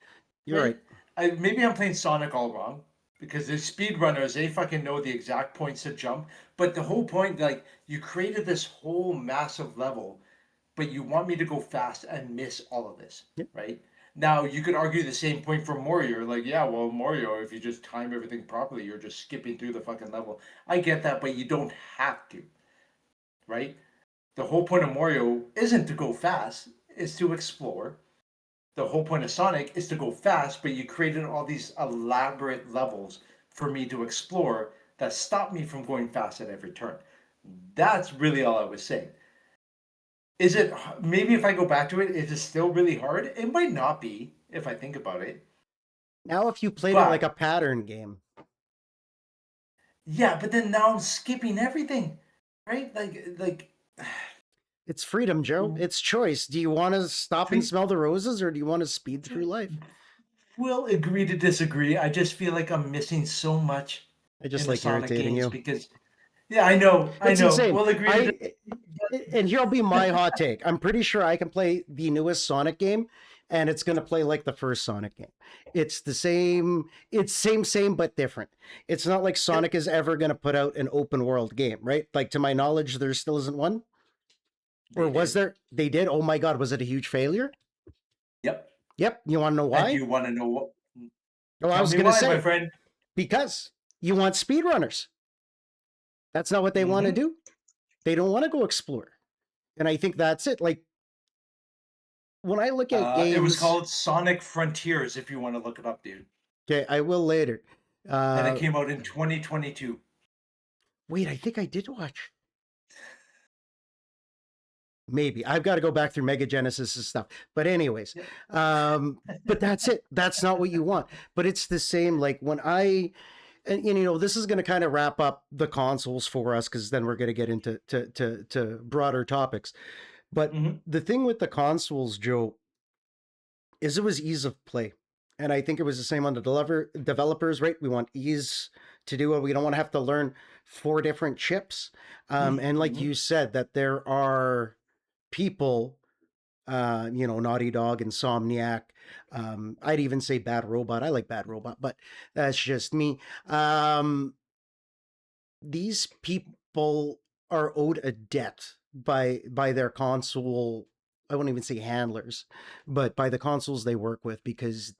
You're right? right. Maybe I'm playing Sonic all wrong because the speedrunners, they fucking know the exact points to jump. But the whole point, like, you created this whole massive level, but you want me to go fast and miss all of this, Yeah. right? Now you could argue the same point for Mario. Like, yeah, well, Mario, if you just time everything properly, you're just skipping through the fucking level. I get that, but you don't have to, right? The whole point of Mario isn't to go fast, it's to explore. The whole point of Sonic is to go fast, but you created all these elaborate levels for me to explore that stop me from going fast at every turn. That's really all I was saying. Is it, maybe if I go back to it, is it still really hard? It might not be if I think about it. Now, if you played it like But a pattern game, yeah, but then now I'm skipping everything, right? Like it's freedom, Joe. It's choice. Do you want to stop and we smell the roses, or do you want to speed through life? will agree to disagree. I just feel like I'm missing so much I in just the like Sonic irritating games you. because yeah, I know, I It's know. insane. We'll agree to And here'll be my hot take. I'm pretty sure I can play the newest Sonic game and it's going to play like the first Sonic game. It's the same, it's same but different. It's not like Yep. Sonic is ever going to put out an open world game, right? Like to my knowledge there still isn't one. Or They was did. there? They did. Oh my god, was it a huge failure? Yep. Yep. You want to know And do why? you want to know what? Oh, I Tell was me going to why, my say friend. because you want speedrunners. That's not what they want to Hmm. do. They don't want to go explore. And I think that's it. Like when I look at It was games, called Sonic Frontiers, if you want to look it up, dude. okay, I will later. And it Uh, came out in 2022. wait, I think I did watch. Maybe I've got to go back through Mega Genesis and stuff. But anyways, Yep. but that's it. That's not what you want. But it's the same. Like when and you know, this is going to kind of wrap up the consoles for us because then we're going to get into to broader topics. But Hmm. the thing with the consoles, Joe, is it was ease of play. And I think it was the same on the developers, right? We want ease to do it. We don't want to have to learn four different chips. And like Hmm. you said, that there are people, you know, Naughty Dog, Insomniac. I'd even say Bad Robot. I like Bad Robot, but that's just me. These people are owed a debt by their console. I won't even say handlers, but by the consoles they work with because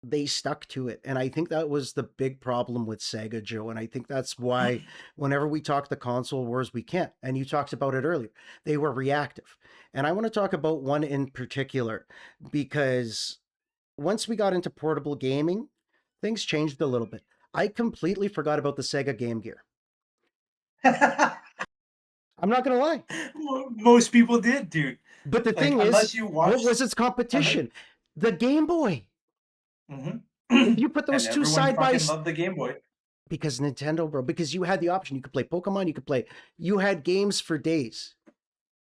they stuck to it. And I think that was the big problem with Sega, Joe. And I think that's why whenever we talk the console wars, we can't. And you talked about it earlier. They were reactive. And I want to talk about one in particular because once we got into portable gaming, things changed a little bit. I completely forgot about the Sega Game Gear. I'm not going to lie. Most people did, dude. But the Like, thing is, unless you what watched, was its unless, competition? The Game Boy. hmm If you put and those two everyone side by fucking loved the Game Boy. because Nintendo, bro, because you had the option. You could play Pokemon, you had games for days.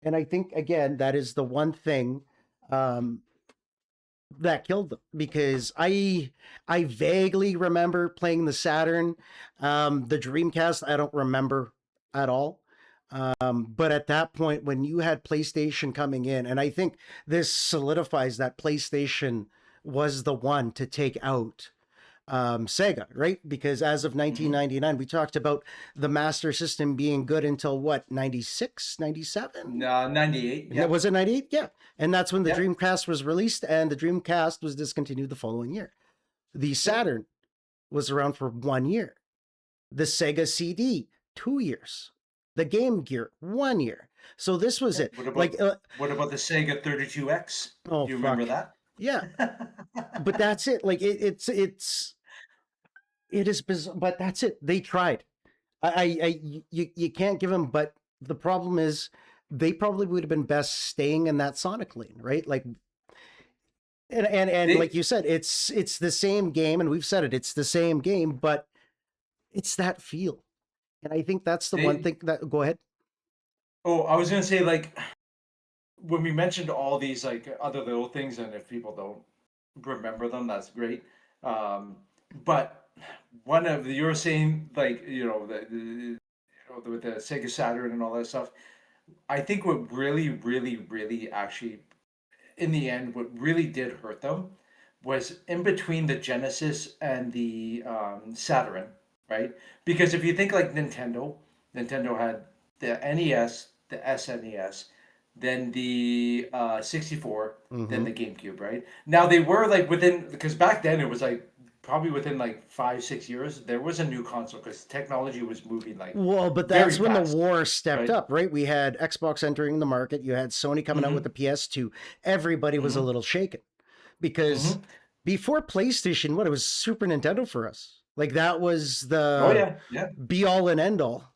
And I think, again, that is the one thing um, that killed them because I vaguely remember playing the Saturn, the Dreamcast. I don't remember at all. But at that point, when you had PlayStation coming in, and I think this solidifies that PlayStation was the one to take out Sega, right? Because as of Hmm. 1999, we talked about the Master System being good until what, 96, 97? 98. And Yep. was it 98? Yeah. And that's when the Yep. Dreamcast was released, and the Dreamcast was discontinued the following year. The Yep. Saturn was around for 1 year. The Sega CD, 2 years. The Game Gear, 1 year. So this was Yep. it. Like, What about the Sega 32X? oh, Do you remember fuck. that? Yeah. But that's it. Like, it is bizarre, but that's it. They tried. You can't give them, but the problem is they probably would have been best staying in that Sonic lane, right? Like, and like they you said, it's the same game, and we've said it, it's the same game, but it's that feel, and I think that's the one they thing that. Go ahead. oh, I was gonna say, like, when we mentioned all these like other little things, and if people don't remember them, that's great. Um, but one of you were saying, like, with the Sega Saturn and all that stuff. I think what really, really, really actually, in the end, what really did hurt them was in between the Genesis and the Saturn, right? Because if you think like Nintendo, Nintendo had the NES, the SNES, then the 64, then Mm-hmm. the GameCube, right? Now they were like within, because back then it was like probably within like 5, 6 years, there was a new console because technology was moving like Well, but very that's when the fast, war stepped right? up, right? We had Xbox entering the market. You had Sony coming out with Mm-hmm. the PS2. Everybody was a Mm-hmm. little shaken because Mm-hmm. before PlayStation, what it was Super Nintendo for us. Like that was Oh the yeah, yeah. be all and end all.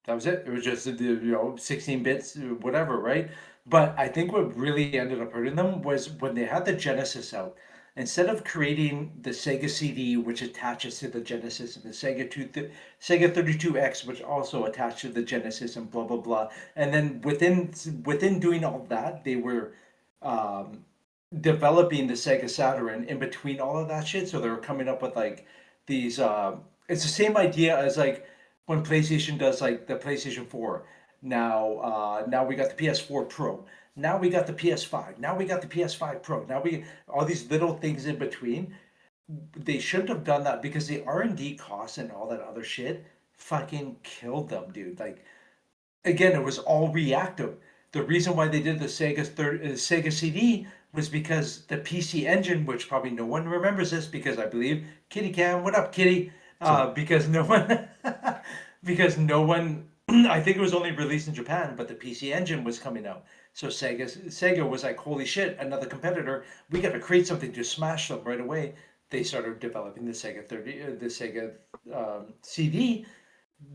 That was it. It was just 16 bits, whatever, right? But I think what really ended up hurting them was when they had the Genesis out. Instead of creating the Sega CD, which attaches to the Genesis, and the Sega 32X, which also attached to the Genesis, and blah blah blah, and then within doing all that, they were um, developing the Sega Saturn in between all of that shit. So they were coming up with like these. It's the same idea as like when PlayStation does like the PlayStation 4. Now we got the PS4 Pro. Now we got the PS5. Now we got the PS5 Pro. Now we all these little things in between. They shouldn't have done that because the R&D costs and all that other shit fucking killed them, dude. Like again, it was all reactive. The reason why they did the Sega CD was because the PC Engine, which probably no one remembers this, because I believe Kitty Cam, what up, Kitty? So Because no one, because no one, I think it was only released in Japan, but the PC Engine was coming out. So Sega was like, holy shit, another competitor. We got to create something to smash them right away. They started developing the Sega CD.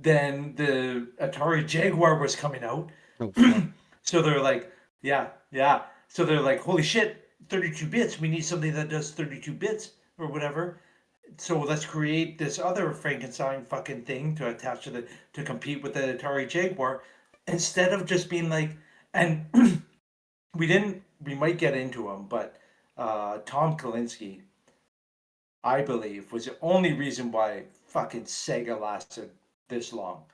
Then the Atari Jaguar was coming out. oh fuck. So they're like, yeah, yeah. So they're like, holy shit, 32 bits. We need something that does 32 bits or whatever. So let's create this other Frankenstein fucking thing to attach to to compete with the Atari Jaguar instead of just being like, and we might get into him, but Tom Kalinske, I believe, was the only reason why fucking Sega lasted this long.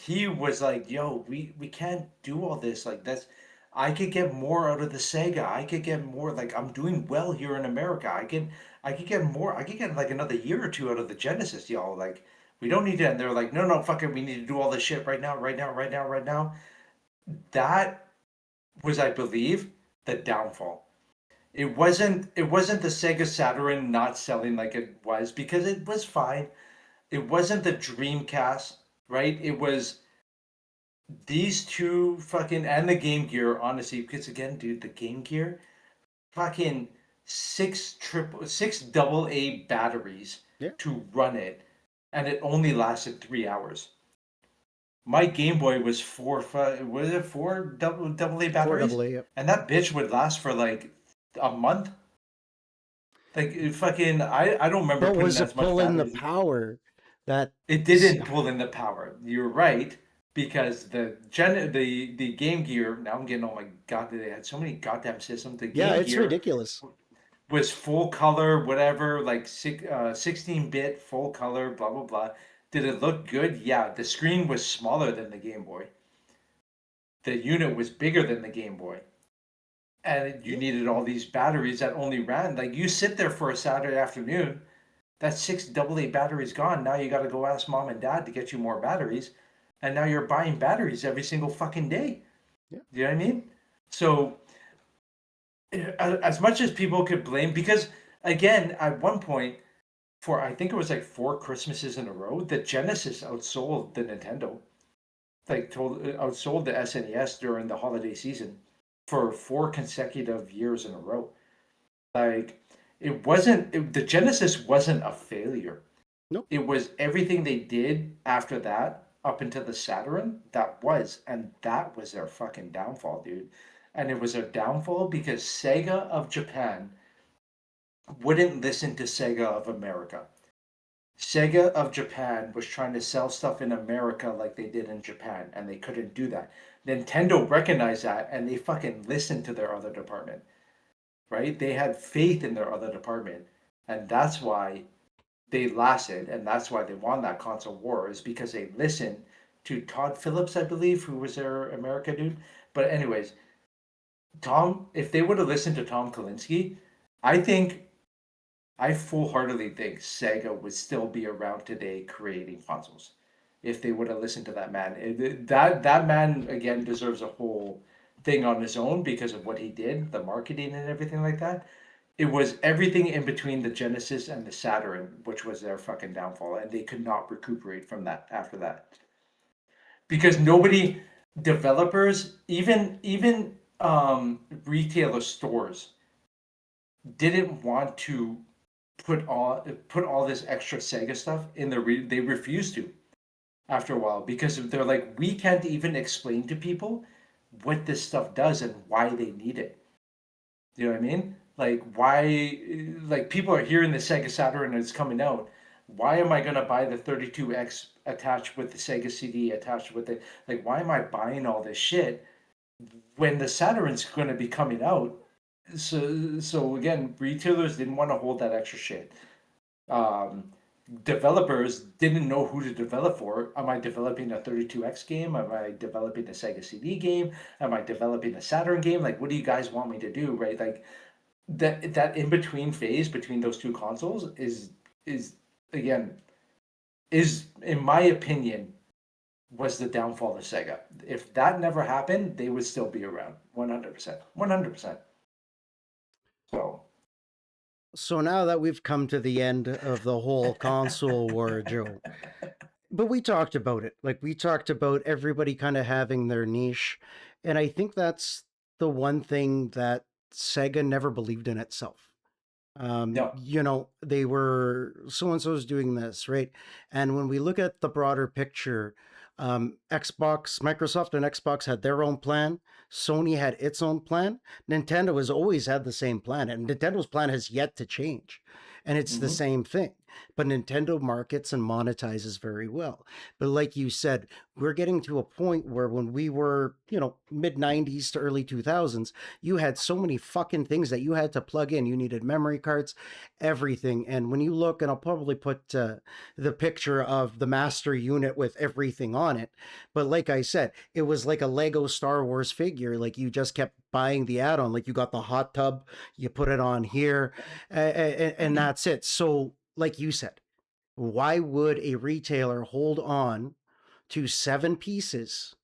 He was like, "Yo, we can't do all this. Like that's, I could get more out of the Sega. I could get more. Like I'm doing well here in America. I could get more. I could get like another year or two out of the Genesis, y'all. Like we don't need to." And they're like, "No, no, fuck it. We need to do all this shit right now, right now, right now, right now." That was, I believe, the downfall. It wasn't the Sega Saturn not selling like it was because it was fine. It wasn't the Dreamcast, right? It was these two fucking and the Game Gear, honestly, because again, dude, the Game Gear, fucking six double A batteries Yeah. to run it, and it only lasted 3 hours. My Game Boy was was it four double A Four batteries, double A. Yep. and that bitch would last for like a month. Like fucking, I don't remember But putting was as it much pulling the batteries. power that It didn't pull in the power. You're right because the Game Gear. Now I'm getting, oh my god, they had so many goddamn systems. The yeah, Game it's Gear ridiculous. was full color, whatever, like 16-bit full color, blah blah blah. Did it look good? Yeah, the screen was smaller than the Game Boy. The unit was bigger than the Game Boy. And you Yeah. needed all these batteries that only ran. Like you sit there for a Saturday afternoon, that six double A batteries gone. Now you got to go ask mom and dad to get you more batteries, and now you're buying batteries every single fucking day. Yeah. Do you know what I mean? So as much as people could blame, because again, at one point, for I think it was like 4 Christmases in a row, the Genesis outsold the Nintendo, like outsold the SNES during the holiday season for 4 consecutive years in a row. Like the Genesis wasn't a failure. Nope. It was everything they did after that up until the Saturn and that was their fucking downfall, dude. And it was their downfall because Sega of Japan wouldn't listen to Sega of America. Sega of Japan was trying to sell stuff in America like they did in Japan, and they couldn't do that. Nintendo recognized that, and they fucking listened to their other department, right? They had faith in their other department, and that's why they lasted, and that's why they won that console war, is because they listened to Todd Phillips, I believe, who was their America dude. But anyways, if they would have listened to Tom Kalinske, I think I full-heartedly think Sega would still be around today creating consoles. If they would have listened to that man, that man again deserves a whole thing on his own because of what he did, the marketing and everything like that. It was everything in between the Genesis and the Saturn, which was their fucking downfall, and they could not recuperate from that after that because nobody, developers, even retailer stores didn't want to put all this extra Sega stuff in they refused to after a while because they're like, we can't even explain to people what this stuff does and why they need it. Do you know what I mean? Like why, like people are hearing the Sega Saturn and it's coming out. Why am I gonna buy the 32X attached with the Sega CD attached with it? Like why am I buying all this shit when the Saturn's gonna be coming out? So again, retailers didn't want to hold that extra shit. Um, developers didn't know who to develop for. Am I developing a 32X game? Am I developing a Sega CD game? Am I developing a Saturn game? Like, what do you guys want me to do, right? Like that in between phase between those two consoles is again is in my opinion was the downfall of Sega. If that never happened, they would still be around 100%. 100%. So, So now that we've come to the end of the whole console war, Joe, but we talked about it. Like we talked about everybody kind of having their niche. And I think that's the one thing that Sega never believed in itself. no. They were so and so's doing this, right? And when we look at the broader picture, Microsoft and Xbox had their own plan. Sony had its own plan. Nintendo has always had the same plan, and Nintendo's plan has yet to change. And it's the Hmm. same thing. But Nintendo markets and monetizes very well. But like you said, we're getting to a point where when we were, mid 90s to early 2000s, you had so many fucking things that you had to plug in. You needed memory cards, everything. And when you look, and I'll probably put the picture of the master unit with everything on it. But like I said, it was like a Lego Star Wars figure. Like you just kept buying the add on. Like you got the hot tub, you put it on here, and that's it. So, like you said, why would a retailer hold on to 7 pieces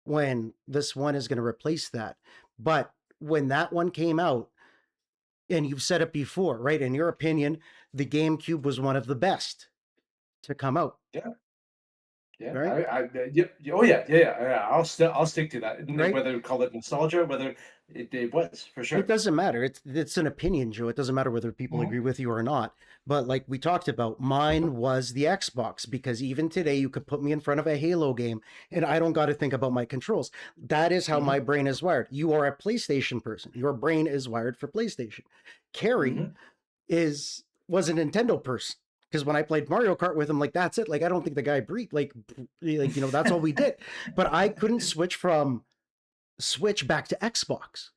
when this one is going to replace that? But when that one came out, and you've said it before, right? In your opinion, the GameCube was one of the best to come out, Yeah. Yeah, right? yeah, oh yeah, yeah, yeah, yeah. I'll stick to that. Right? Whether you call it nostalgia, whether it was for It sure. doesn't matter. It's an opinion, Joe. It doesn't matter whether people Hmm. agree with you or not. But like we talked about, mine was the Xbox because even today you could put me in front of a Halo game and I don't got to think about my controls. That is how my Hmm. brain is wired. You are a PlayStation person. Your brain is wired for PlayStation. Carrie Hmm. was a Nintendo person because when I played Mario Kart with him, like that's it. Like I don't think the guy breathed. That's all we did. But I couldn't switch back to Xbox.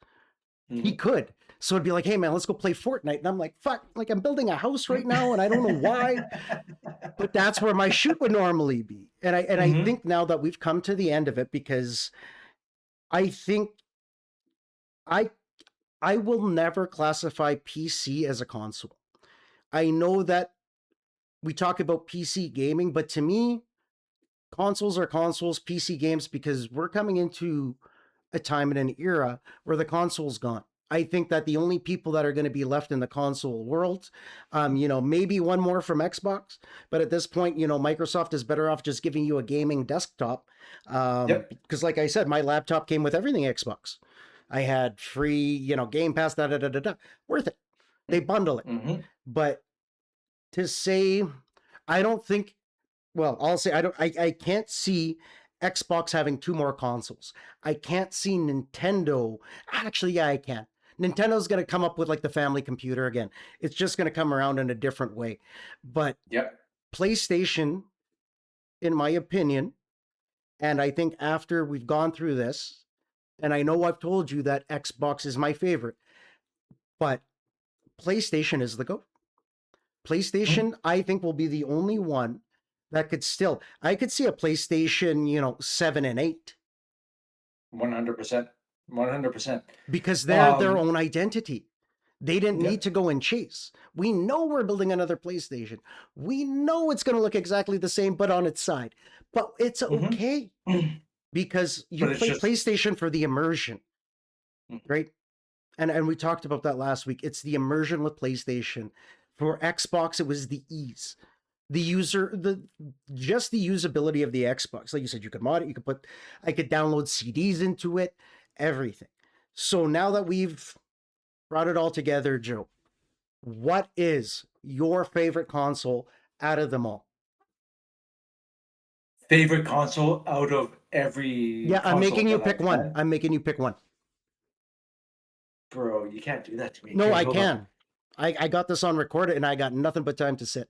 He Hmm. could. So it'd be like, hey man, let's go play Fortnite. And I'm like, fuck, like I'm building a house right now and I don't know why, but that's where my shoot would normally be. And I Hmm. think now that we've come to the end of it because I think I I will never classify PC as a console. I know that we talk about PC gaming, but to me, consoles are consoles, PC games, because we're coming into a time and an era where the console's gone. I think that the only people that are going to be left in the console world, maybe one more from Xbox, but at this point, Microsoft is better off just giving you a gaming desktop. Yep. Because, like I said, my laptop came with everything Xbox. I had free, Game Pass, da da da da da. Worth it. They bundle it. Hmm. But to say, I don't think well, I'll say I can't see Xbox having two more consoles. I can't see Nintendo. Actually, yeah, I can. Nintendo's going to come up with like the family computer again. It's just going to come around in a different way. But Yep. PlayStation, in my opinion, and I think after we've gone through this, and I know I've told you that Xbox is my favorite, but PlayStation is the go. PlayStation, I think, will be the only one that could still. I could see a PlayStation, 7 and 8, 100%. 100%. because they're their Um. own identity. They didn't need Yep. to go and chase. We know we're building another PlayStation. We know it's going to look exactly the same, but on its side. But it's Hmm. okay because you But it's play just. PlayStation for the immersion, right? And we talked about that last week. It's the immersion with PlayStation. For Xbox, it was the ease. The usability of the Xbox. Like you said, you could mod it, I could download CDs into it, everything. So now that we've brought it all together, Joe, what is your favorite console out of them all? Favorite console out of every Yeah, I'm console making you that pick I've one. had? I'm making you pick one. Bro, you can't do that to me. No, Okay, I hold on. can. I got this on record and I got nothing but time to sit.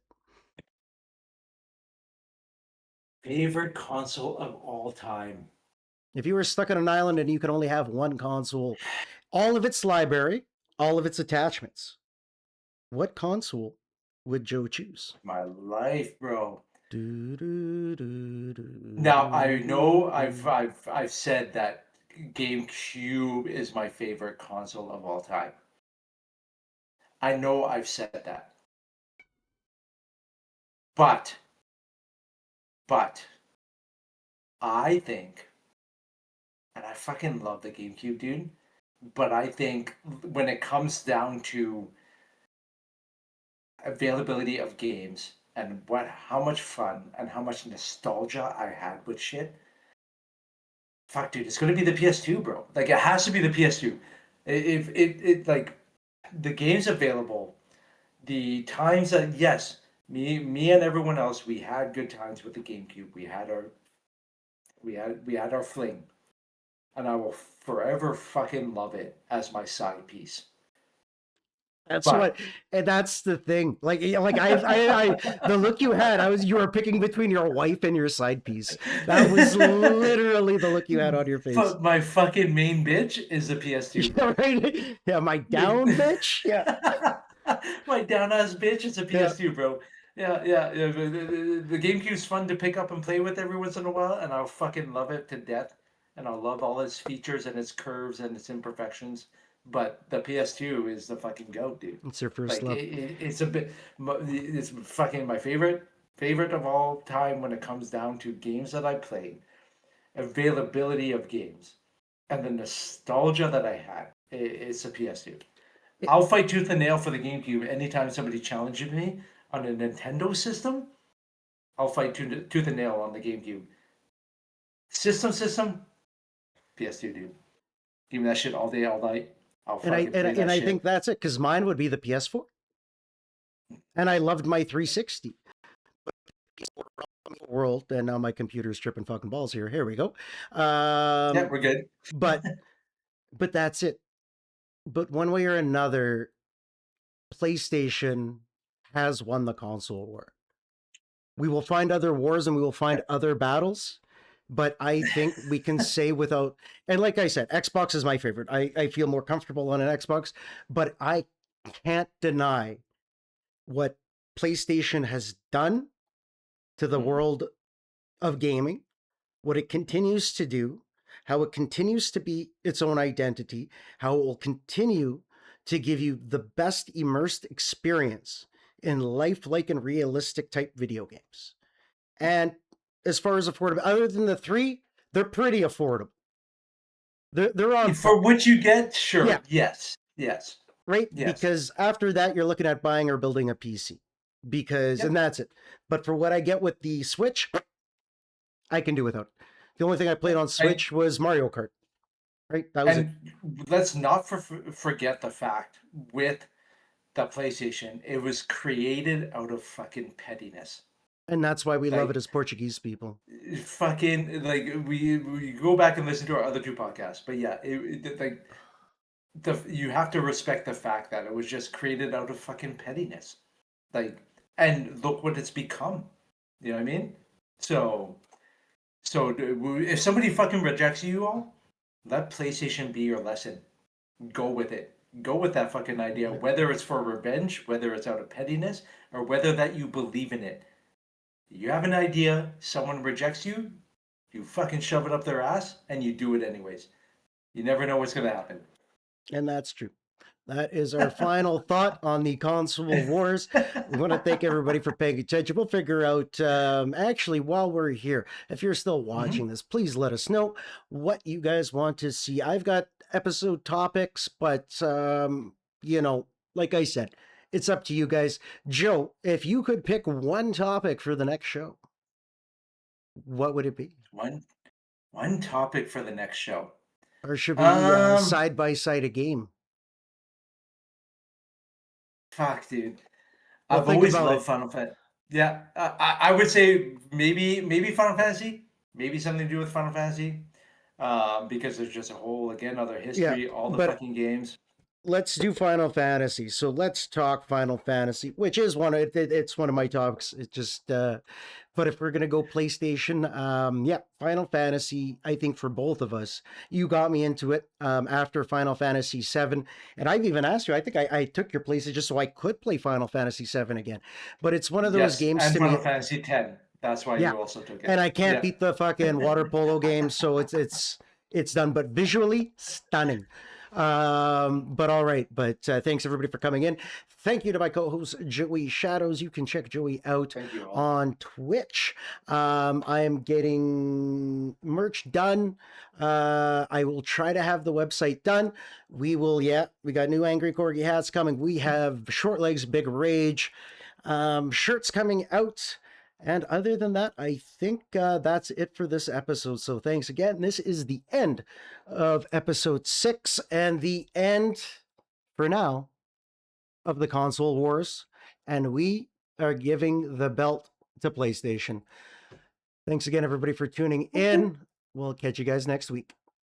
Favorite console of all time. If you were stuck on an island and you could only have one console, all of its library, all of its attachments, what console would Joe choose? My life, bro. Do, do, do, do, Now I do, know do, I've do. I've I've said that GameCube is my favorite console of all time. I know I've said that. But but I think, and I fucking love the GameCube, dude, but I think when it comes down to availability of games and how much fun and how much nostalgia I had with shit, fuck, dude, it's gonna be the PS2, bro. Like, it has to be the PS2. If it like the games available, the times that, yes, me and everyone else, we had good times with the GameCube. We had our fling, and I will forever fucking love it as my side piece. That's But what, and that's the thing. Like the look you had, you were picking between your wife and your side piece. That was literally the look you had on your face. my fucking main bitch is the PS2, Yeah, bro. right. Yeah, my Me- down bitch. Yeah, My down ass bitch is a yeah. PS2, bro. Yeah. The GameCube's fun to pick up and play with every once in a while, and I'll fucking love it to death. And I'll love all its features and its curves and its imperfections. But the PS2 is the fucking goat, dude. It's your first Like love. it's a bit, it's fucking my favorite of all time when it comes down to games that I played, availability of games, and the nostalgia that I had. It's a PS2. It- I'll fight tooth and nail for the GameCube anytime somebody challenges me on a Nintendo system. I'll fight tooth and nail on the GameCube. System, PS2, dude. Give me that shit all day, all night. I'll and I fucking and, play and that I think shit. that's it because mine would be the PS4, and I loved my 360 world, and now my computer's tripping fucking balls here. Here we go. Yeah, Um, we're good. but but that's it. But one way or another, PlayStation has won the console war. We will find other wars and we will find other battles, but I think we can say without, and like I said, Xbox is my favorite. I feel more comfortable on an Xbox, but I can't deny what PlayStation has done to the Mhm. world of gaming, what it continues to do, how it continues to be its own identity, how it will continue to give you the best immersed experience in lifelike and realistic type video games. And as far as affordable, other than the three, they're pretty affordable. They're on par. For what you get, Yeah, sure. Yes. right. Yes. Because after that, you're looking at buying or building a PC. Because and Yep. that's it. But for what I get with the Switch, I can do without it. The only thing I played Yep. on Switch was Mario Kart. Right, that was it. And let's not forget the fact with the PlayStation, it was created out of fucking pettiness. And that's why we love it Like as Portuguese people. fucking like we go back and listen to our other two podcasts, but yeah, like you have to respect the fact that it was just created out of fucking pettiness. Like, and look what it's become. You know what I mean? So if somebody fucking rejects you all, let PlayStation be your lesson. Go with it. Go with that fucking idea, whether it's for revenge, whether it's out of pettiness, or whether that you believe in it. You have an idea, someone rejects you, you fucking shove it up their ass, and you do it anyways. You never know what's gonna happen. And that's true. That is our final thought on the console wars. We want to thank everybody for paying attention. We'll figure out, actually, while we're here, if you're still Mm-hmm. watching this, please let us know what you guys want to see. I've got episode topics, but, like I said, it's up to you guys. Joe, if you could pick one topic for the next show, what would it be? One topic for the next show. Or should we Um, side by side a game? fuck, dude. Well, I've think always about loved it. Final Fantasy. Yeah, I would say maybe Final Fantasy, maybe something to do with Final Fantasy, because there's just a whole again other Yeah, history, all the but fucking games. let's do Final Fantasy. So let's talk Final Fantasy, which is it's one of my topics. It just but if we're gonna go PlayStation, yeah, Final Fantasy. I think for both of us, you got me into it after Final Fantasy VII, and I've even asked you. I think I took your PlayStation just so I could play Final Fantasy VII again. But it's one of those Yes, games and to Final me. Fantasy X. That's why Yeah, you also took and it. I can't Yeah. beat the fucking water polo game, so it's done. But visually stunning. But all right. But thanks everybody for coming in. Thank you to my co-host Joey Shadows. You can check Joey out Thank you all. on Twitch. I am getting merch done. I will try to have the website done. We will. Yeah, we got new Angry Corgi hats coming. We have Short Legs Big Rage shirts coming out. And other than that, I think that's it for this episode. So thanks again. This is the end of episode 6 and the end, for now, of the console wars. And we are giving the belt to PlayStation. Thanks again, everybody, for tuning in. We'll catch you guys next week.